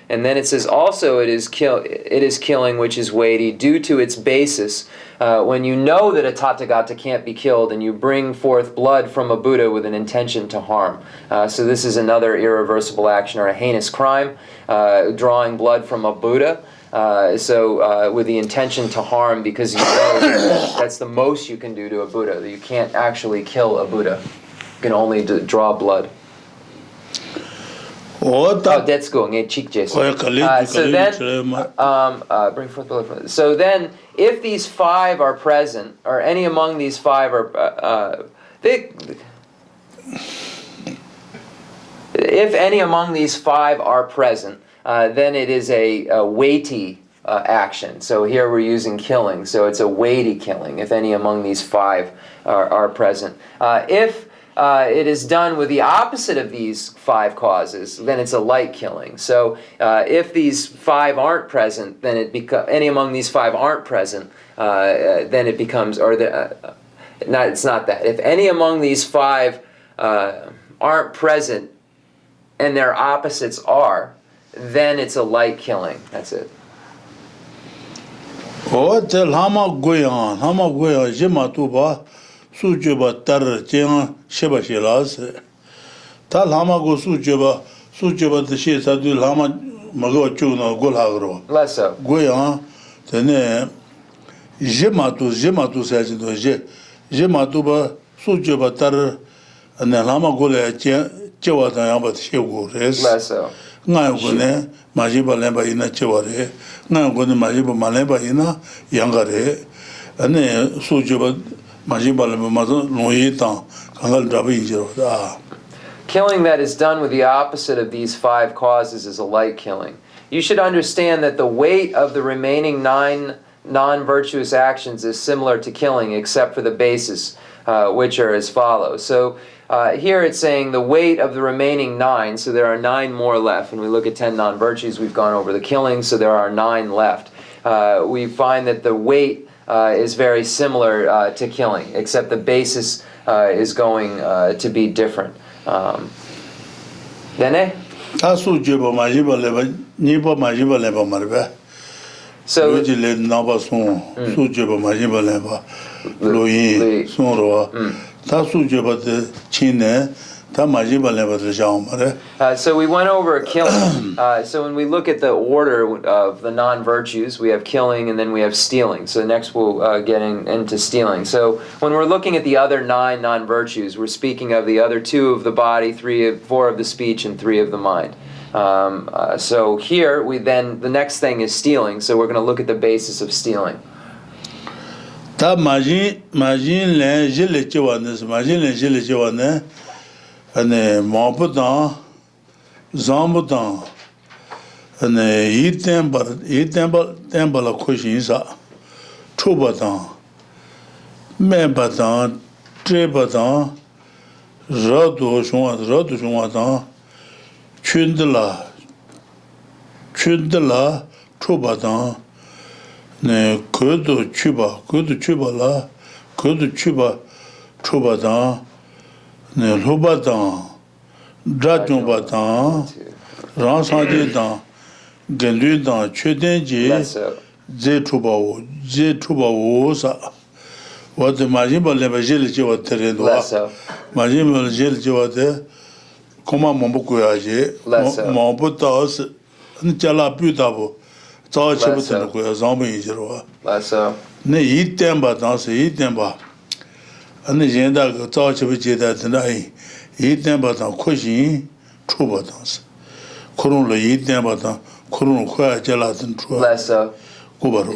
And then it says also it is killing which is weighty due to its basis. When you know that a Tathagata can't be killed and you bring forth blood from a Buddha with an intention to harm. So this is another irreversible action or a heinous crime, drawing blood from a Buddha. With the intention to harm, because you know that's the most you can do to a Buddha. That you can't actually kill a Buddha. You can only draw blood. That's going. Bring forth blood. So then, if these five are present, or any among these five are, if any among these five are present, then it is a weighty action. So here we're using killing. So it's a weighty killing, if any among these five are present. If it is done with the opposite of these five causes, then it's a light killing. So if these five aren't present, then any among these five aren't present, then it becomes, it's not that. If any among these five aren't present and their opposites are, then it's a light killing. That's it. Sujuba tar jeng sheba shelas. Ta lama go sujuba the she sadu lama mago chugna golagro. Less so. Goyan, tene jematu sajido jematuba sujuba tar and lama gole chewa yamba shegu res. Less so. Ngayone majiba lemba ina cheware. Ngayone majiba malemba ina yangare. Ane sujuba Killing that is done with the opposite of these five causes is a light killing. You should understand that the weight of the remaining 9 non-virtuous actions is similar to killing, except for the basis, which are as follows. So here it's saying the weight of the remaining 9, so there are 9 more left. When we look at 10 non-virtues, we've gone over the killing, so there are 9 left. We find that the weight is very similar to killing, except the basis is going to be different. Dene? So so we went over killing. So when we look at the order of the non-virtues, we have killing and then we have stealing. So next we'll get into stealing. So when we're looking at the other 9 non-virtues, we're speaking of the other 2 of the body, 4 of the speech, and 3 of the mind. So here the next thing is stealing. So we're going to look at the basis of stealing. ane mabudan zambudan ane yitemba la kushin sa chubadan mebadan trebadan radu shungwadan chundla chubadan ne kudu chuba chubadan ne lubadan drajumbadan ransanjidan gendudan chudenji je chubawo sa what majimba leba jeli jiwa terendwa majimba jeli jiwa te koma mombuku yaje mombutas nchala putabo zao chibutan ko zambu yijirwa ne yitemba danse yitemba ane yenda go zao chibu jeda tenai yitemba dan khoshin chuba danse kurun lo yitemba dan kurun khoya jela den chuba kubaro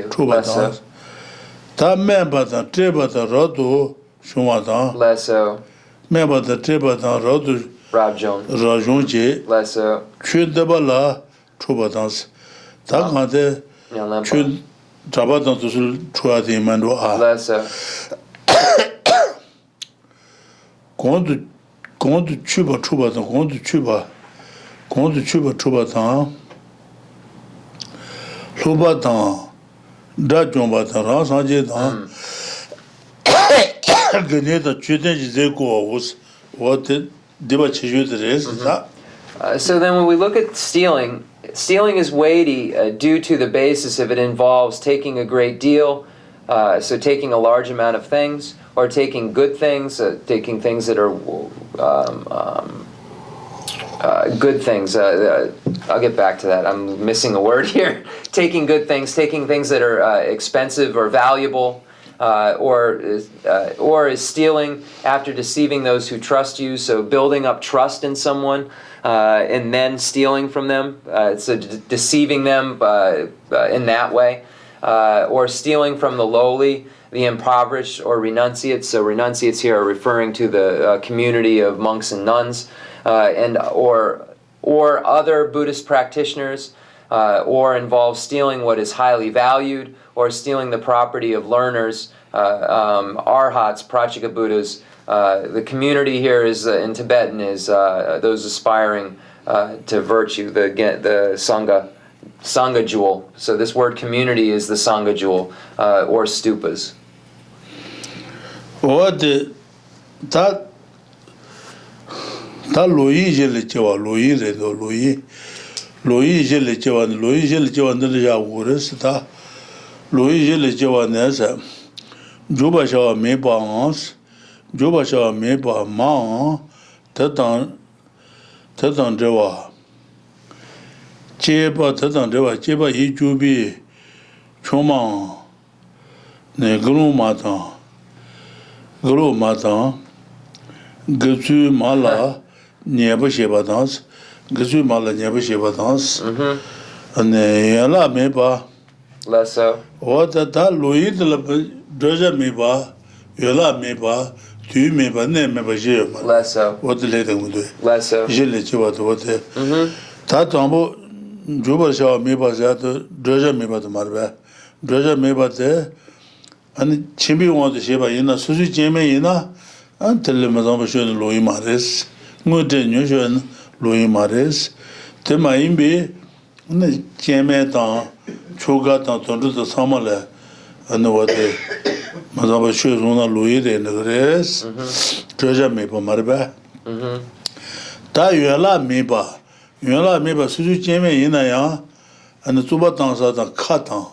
chuba danse ta memba dan treba dan rodo shuma dan memba dan treba dan rodo rajon je chudaba la chuba danse ta kante chud trabadan tusul chuade mando a 공도 추바 추바다 공도 추바 추바다 로바다 다좀바다 라사제다 그네다 주된지 제고 what deba chijudes So then when we look at stealing, stealing is weighty due to the basis if it involves taking a great deal, so taking a large amount of things, or taking good things, taking things that are good things. I'll get back to that. I'm missing a word here. Taking good things, taking things that are expensive or valuable, or is stealing after deceiving those who trust you, so building up trust in someone and then stealing from them, so deceiving them in that way, or stealing from the lowly, the impoverished, or renunciates. So renunciates here are referring to the community of monks and nuns, or other Buddhist practitioners, or involves stealing what is highly valued, or stealing the property of learners, arhats, prachika Buddhas. The community here is in Tibetan is those aspiring to virtue, the sangha jewel. So this word community is the sangha jewel, or stupas. What that loyi jele chewa loyi re do loyi jele chewa ndele ja wures ta loyi jele chewa nesa juba shawa me balance juba shawa me ba ma tatan dewa cheba yi jubi choma ne guru mata gzu mala nyeba sheba dans ane yala me ba Less so. Wata ta loyi de la doja me ba yala me ba tu me ba ne me ba je ma Less so. wata le de mu de Less so. je le che wata ta tambo juba sha me ba za to doja me ba to mar ba doja me ba te ani chimbi wa de sheba ina su su jeme ina an tele ma za ba sho loyi mares ngo de nyo sho loyi mares te ma imbe ne jeme ta choga ta tondu to samale ane wate ma za ba sho zona loyi de ne res doja me ba mar ba ta yala me ba su su jeme ina ya ane tuba ta sa ta kha ta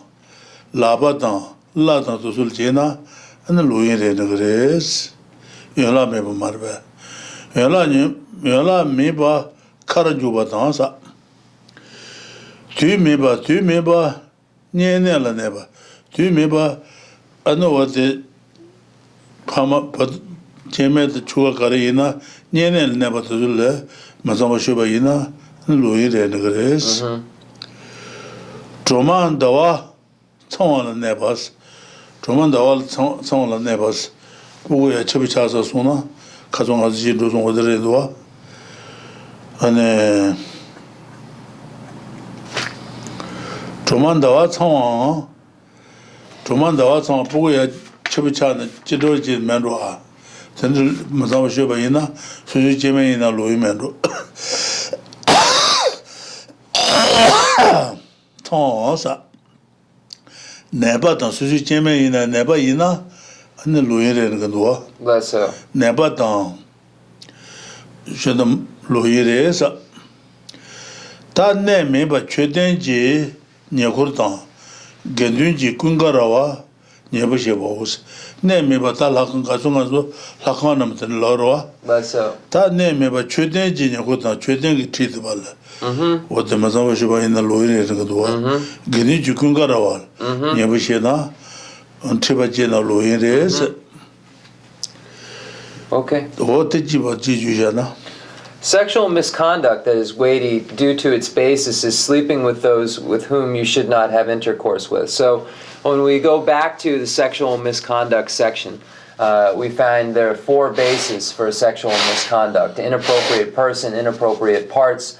la ba ta la ta to sul jena ane loyi de ne res yala me ba mar ba yala me ba kara ju ba ta sa tu me ba nye ne la ne ba tu me ba ane wate pama jeme de chuga kare ina nye ne ne ba to sul le ma sa ba sho ba ina ane loyi de ne res Troman dawa tsawala nebas. Troman dawa tsawala nebas. Bugu ya chabi chasa suna, kazong hazi dozong wadare doa. Ane Troman dawa tsawa bugu ya chabi chana jido jid mendo a. Tendil mazawa shoba ina, suju jeme ina loyi mendo. Sa neba dan susu jeme ina neba ina ane loyin re nga duwa Less so. neba dan shedam loyin re sa ta ne meba chöden ji nyekur dan gendun ji kungarawa nyeba sheba us ne meba ta lakang kaso nga so lakang namatan lorwa Less so. ta ne meba chöden ji nyekur dan chöden ki triti bala wate mazamba shiba ina loyire ringa duwa gini jukunga rawal nyebu shena triba jena loyire se Okay. wate jiba jiju jana Sexual misconduct that is weighty due to its basis is sleeping with those with whom you should not have intercourse with. So when we go back to the sexual misconduct section, we find there are 4 bases for sexual misconduct: inappropriate person, inappropriate parts,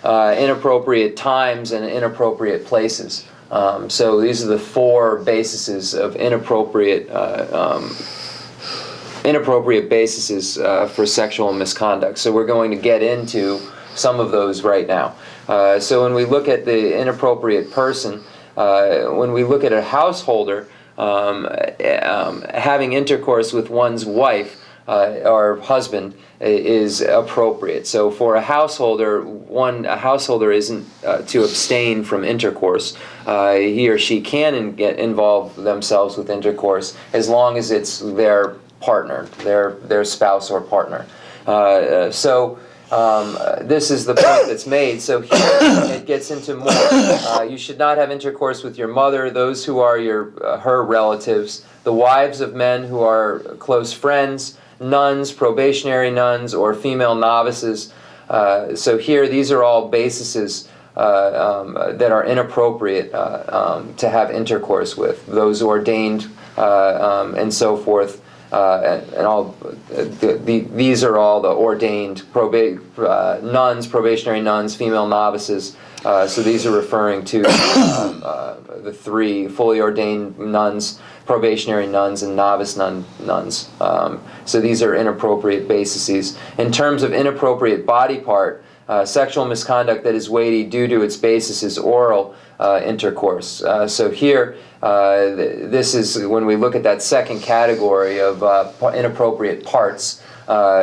inappropriate times, and inappropriate places. So these are the 4 bases of inappropriate inappropriate bases for sexual misconduct. So we're going to get into some of those right now. So when we look at the inappropriate person, when we look at a householder, having intercourse with one's wife or husband is appropriate. So for a householder isn't to abstain from intercourse. He or she can get involve themselves with intercourse as long as it's their partner, their spouse or partner. This is the point that's made. So here it gets into more. You should not have intercourse with your mother, those who are her relatives, the wives of men who are close friends, nuns, probationary nuns, or female novices. So here, these are all bases that are inappropriate to have intercourse with. Those ordained and so forth. And all these are all the ordained nuns, probationary nuns, female novices. So these are referring to the three fully ordained nuns, probationary nuns, and novice nuns. So these are inappropriate bases. In terms of inappropriate body part, sexual misconduct that is weighty due to its basis is oral intercourse. So here, this is when we look at that second category of inappropriate parts.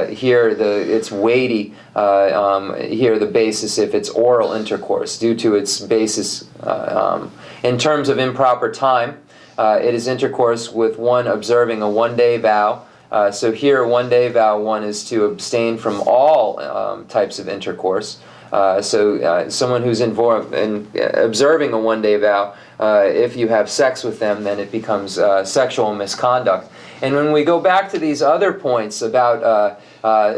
Here, it's weighty. Here, the basis, if it's oral intercourse, due to its basis. In terms of improper time, it is intercourse with one observing a one-day vow. So here, one-day vow, one is to abstain from all types of intercourse. Someone who's involved in observing a one-day vow, if you have sex with them, then it becomes sexual misconduct. And when we go back to these other points about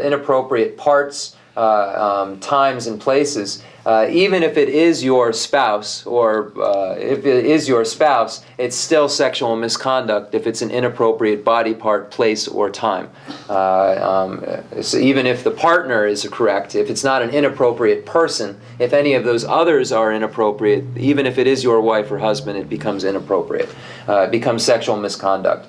inappropriate parts, times, and places, even if it is your spouse, or if it is your spouse, it's still sexual misconduct if it's an inappropriate body part, place, or time. So even if the partner is correct, if it's not an inappropriate person, if any of those others are inappropriate, even if it is your wife or husband, it becomes inappropriate. It becomes sexual misconduct.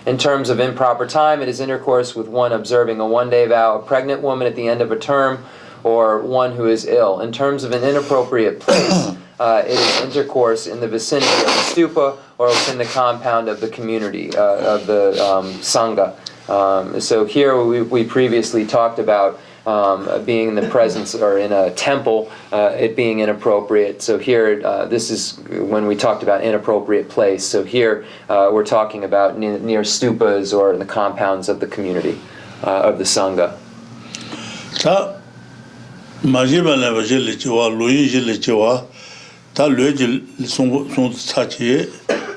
In terms of improper time, it is intercourse with one observing a one-day vow, a pregnant woman at the end of a term, or one who is ill. In terms of an inappropriate place, it is intercourse in the vicinity of the stupa or within the compound of the community, of the sangha. So here we previously talked about being in the presence or in a temple, it being inappropriate. So here, this is when we talked about inappropriate place. So here, we're talking about near stupas or in the compounds of the community, of the sangha. Ta majiba le bajil chiwa luyi jil chiwa ta luyi song tachi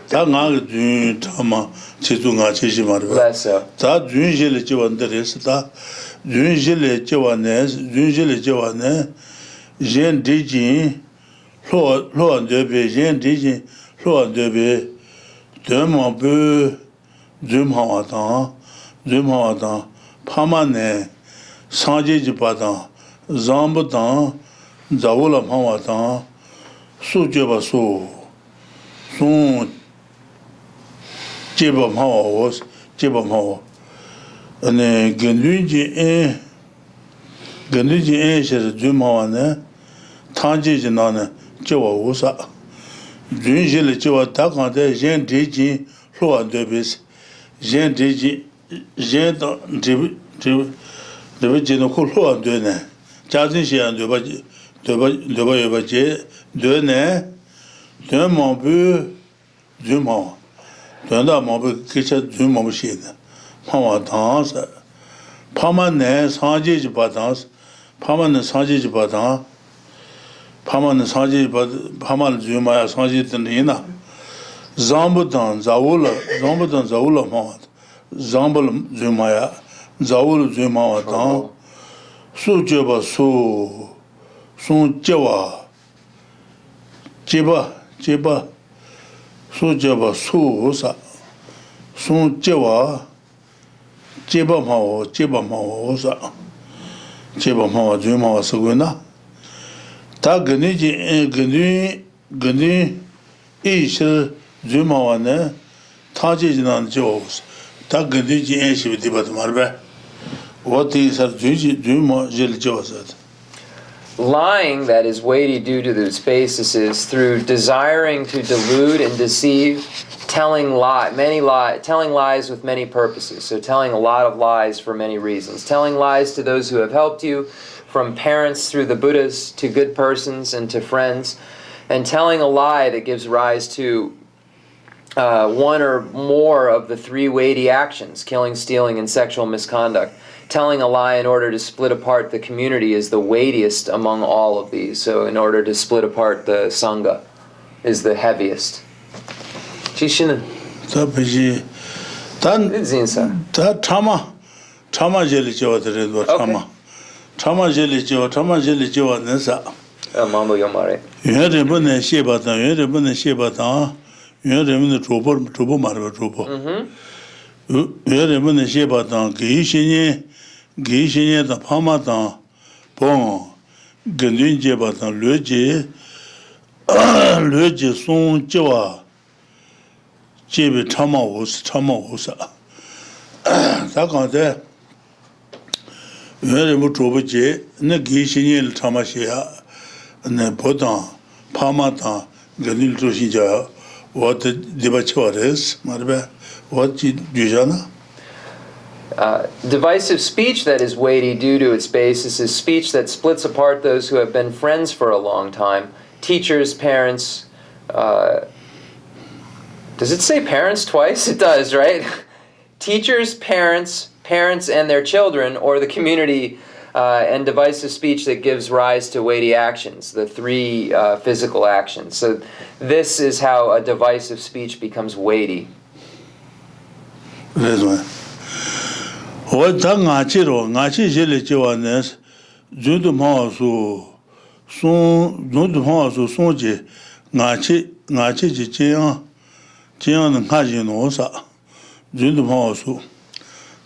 ta nga dun tama chizu nga chiji marwa. Less so. Ta dun jil chiwa ndres ta dun jil chiwa ne jen dijin lo de be jen dijin lo de be de mo be de mo atan phama ne sanji ji padan zambu dan zawula phama tan su jeba su sun jeba phama ane gendunji shere jumawa ne tanji ji na ne jewa usa dunji le jewa takante jen deji loa debis jen deji jen debi jino ku loa de ne jazin shiyan deba yoba je de ne de mambu jumawa de da mambu kicha jumawa shi ne pama dansa pama ne sanji ji badans pama ne sanji ji badan pama ne sanji pama jumaya sanji tinina zambudan zawula mama zambul jumaya zawul jumaya dan su jeba su sun jewa jeba su jeba su sa sun jewa jeba mawa sa jeba mawa jumawa saguna ta gani ishir jumawa ne 타지지는 저스 다 근디지 엔시 디바도 말베 어디 살 주지 주모 질 저스 Lying that is weighty due to its basis is through desiring to delude and deceive, telling lies with many purposes. So telling a lot of lies for many reasons. Telling lies to those who have helped you, from parents through the Buddhists to good persons and to friends, and telling a lie that gives rise to one or more of the three weighty actions: killing, stealing, and sexual misconduct. Telling a lie in order to split apart the community is the weightiest among all of these. So in order to split apart the Sangha is the heaviest. Chishina. Tapaji tan Zinsa. ta tama jeli jawatare do tama jeli jawa nesa Mambo Yomare. yere bune sheba ta yere bune trobo marba trobo yere bune sheba ta geishinye ta pama ta bon gendun jeba ta leje son jawa jebe tama wosa ta kante yere bu trobo je ne geishinye tama shea ne podan pama ta gendun troshi ja what debachores marbe what dujana Divisive speech that is weighty due to its basis is speech that splits apart those who have been friends for a long time. Teachers, parents. Does it say parents twice? It does, right? Teachers, parents and their children, or the community, and divisive speech that gives rise to weighty actions, the three physical actions. So this is how a divisive speech becomes weighty. ngachi jele chewanes jundu masu sonje ngachi ji jian ngaji no sa jundu masu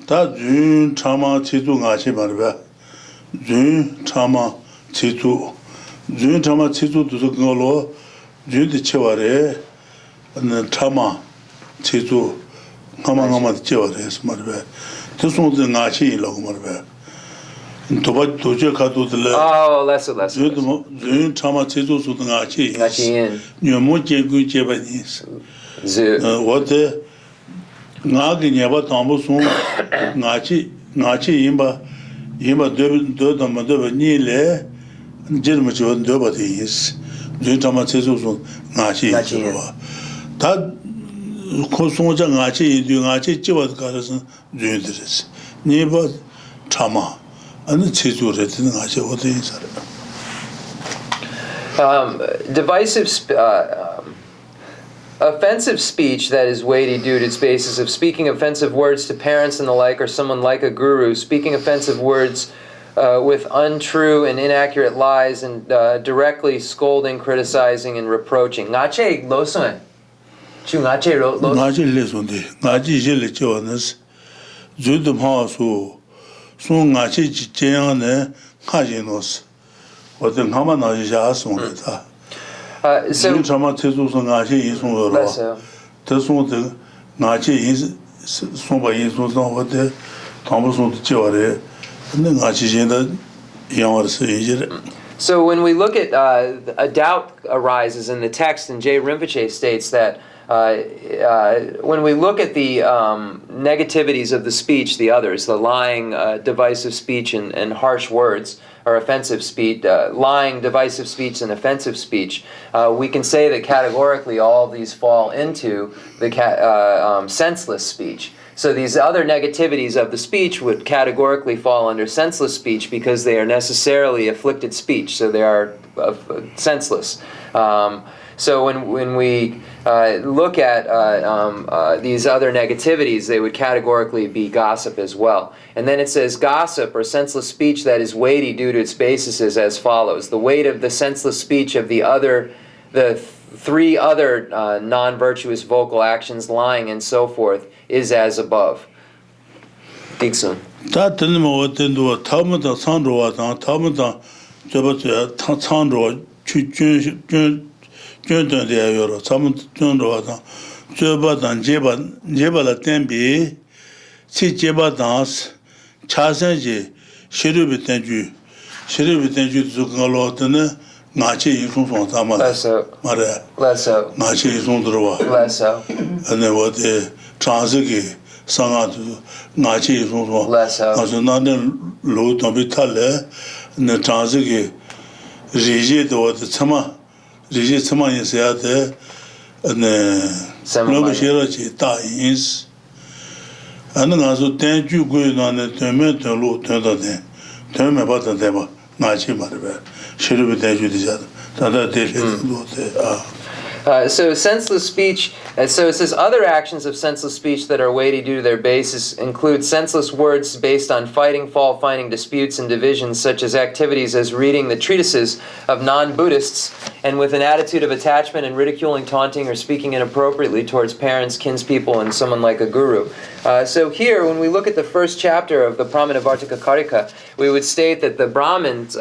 ta jun chama chitu ngachi marba jun chama chitu du ngolo jundu cheware na chama chitu ngama cheware marba Oh, less. 코송자 ngachi jiwa 가르선 주인들스 네버 참아 아니 제조를 되는 ngachi 어디 있어요 offensive speech that is weighty due to its basis of speaking offensive words to parents and the like, or someone like a guru, speaking offensive words with untrue and inaccurate lies, and directly scolding, criticizing, and reproaching. Ngache losun. ngachi lesonde ngachi jele chewanes judu masu sun ngachi jeyane kajinos oden hama na ja sonda so chama tezu so ngachi yisun ro tezu de ngachi yin sonba yin so ode tamu so cheware ne ngachi jenda yawar se yire. So when we look at a doubt arises in the text, and J. Rinpoche states that when we look at the negativities of the speech, the others, the lying, divisive speech, and harsh words, or offensive speech, lying, divisive speech, and offensive speech, we can say that categorically all of these fall into the senseless speech. So these other negativities of the speech would categorically fall under senseless speech because they are necessarily afflicted speech, so they are senseless. So when we look at these other negativities, they would categorically be gossip as well. And then it says gossip or senseless speech that is weighty due to its basis is as follows. The weight of the senseless speech of the three other non-virtuous vocal actions, lying and so forth, is as above. Dixon. Jobadan Jebala Tembi, Si Jebadans, Chasenji, Shiribitanju, Zugalotana, Nachi from Tama, Mara, Nachi Zundrova, and then what the Transigi, Sangatu, Nachi from Nazunan Low Tobitale, and the Transigi, Rigi, the Tama, Rigi Tama is there, and Lobashirachi, Tais. And then also thank you going on the Termet and Low Tenda, Terma Batan Deva, Nachi Marva, should be thank you this other. So senseless speech, so it says other actions of senseless speech that are weighty due to their basis include senseless words based on fighting, fault-finding, disputes, and divisions, such as activities as reading the treatises of non-Buddhists and with an attitude of attachment and ridiculing, taunting, or speaking inappropriately towards parents, kinspeople, and someone like a guru. So here, when we look at the first chapter of the Pramanavartika Karika, we would state that the Brahmins,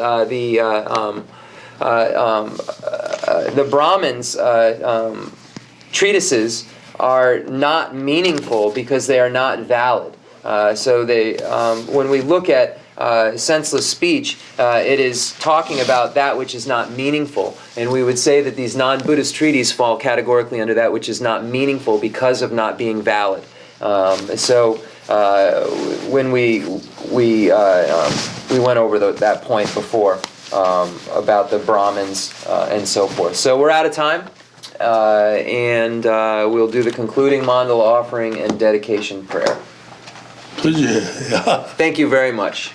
the Brahmins' treatises are not meaningful because they are not valid. So they, when we look at senseless speech, it is talking about that which is not meaningful. And we would say that these non-Buddhist treatises fall categorically under that which is not meaningful because of not being valid. When we went over that point before. About the Brahmins and so forth. So we're out of time, and we'll do the concluding mandala offering and dedication prayer. Thank you very much.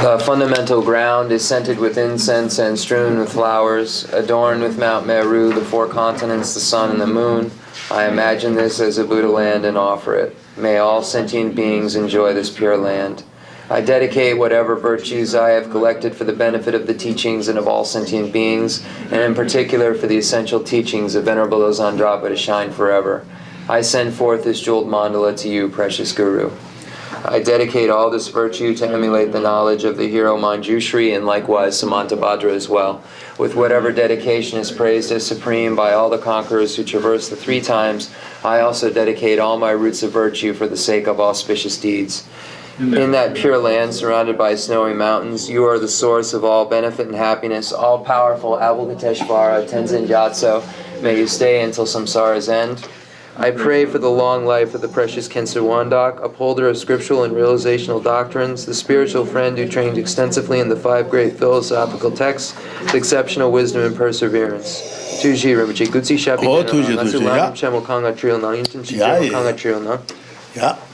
The fundamental ground is scented with incense and strewn with flowers, adorned with Mount Meru, the four continents, the sun, and the moon. I imagine this as a Buddha land and offer it. May all sentient beings enjoy this pure land. I dedicate whatever virtues I have collected for the benefit of the teachings and of all sentient beings, and in particular for the essential teachings of Venerable Zandrapa to shine forever. I send forth this jeweled mandala to you, precious Guru. I dedicate all this virtue to emulate the knowledge of the hero Manjushri and likewise Samantabhadra as well, with whatever dedication is praised as supreme by all the conquerors who traverse the three times. I also dedicate all my roots of virtue for the sake of auspicious deeds. In that pure land surrounded by snowy mountains, you are the source of all benefit and happiness, all-powerful Avalokiteshvara, Tenzin Gyatso. May you stay until samsara's end. I pray for the long life of the precious Khensa Wandak, upholder of scriptural and realizational doctrines, the spiritual friend who trained extensively in the 5 great philosophical texts with exceptional wisdom and perseverance. Tuji Rinpoche Gutsi Shapi Natsu Lam Chemo Kanga Trill Na Yintin Chemo Kanga Trill Na.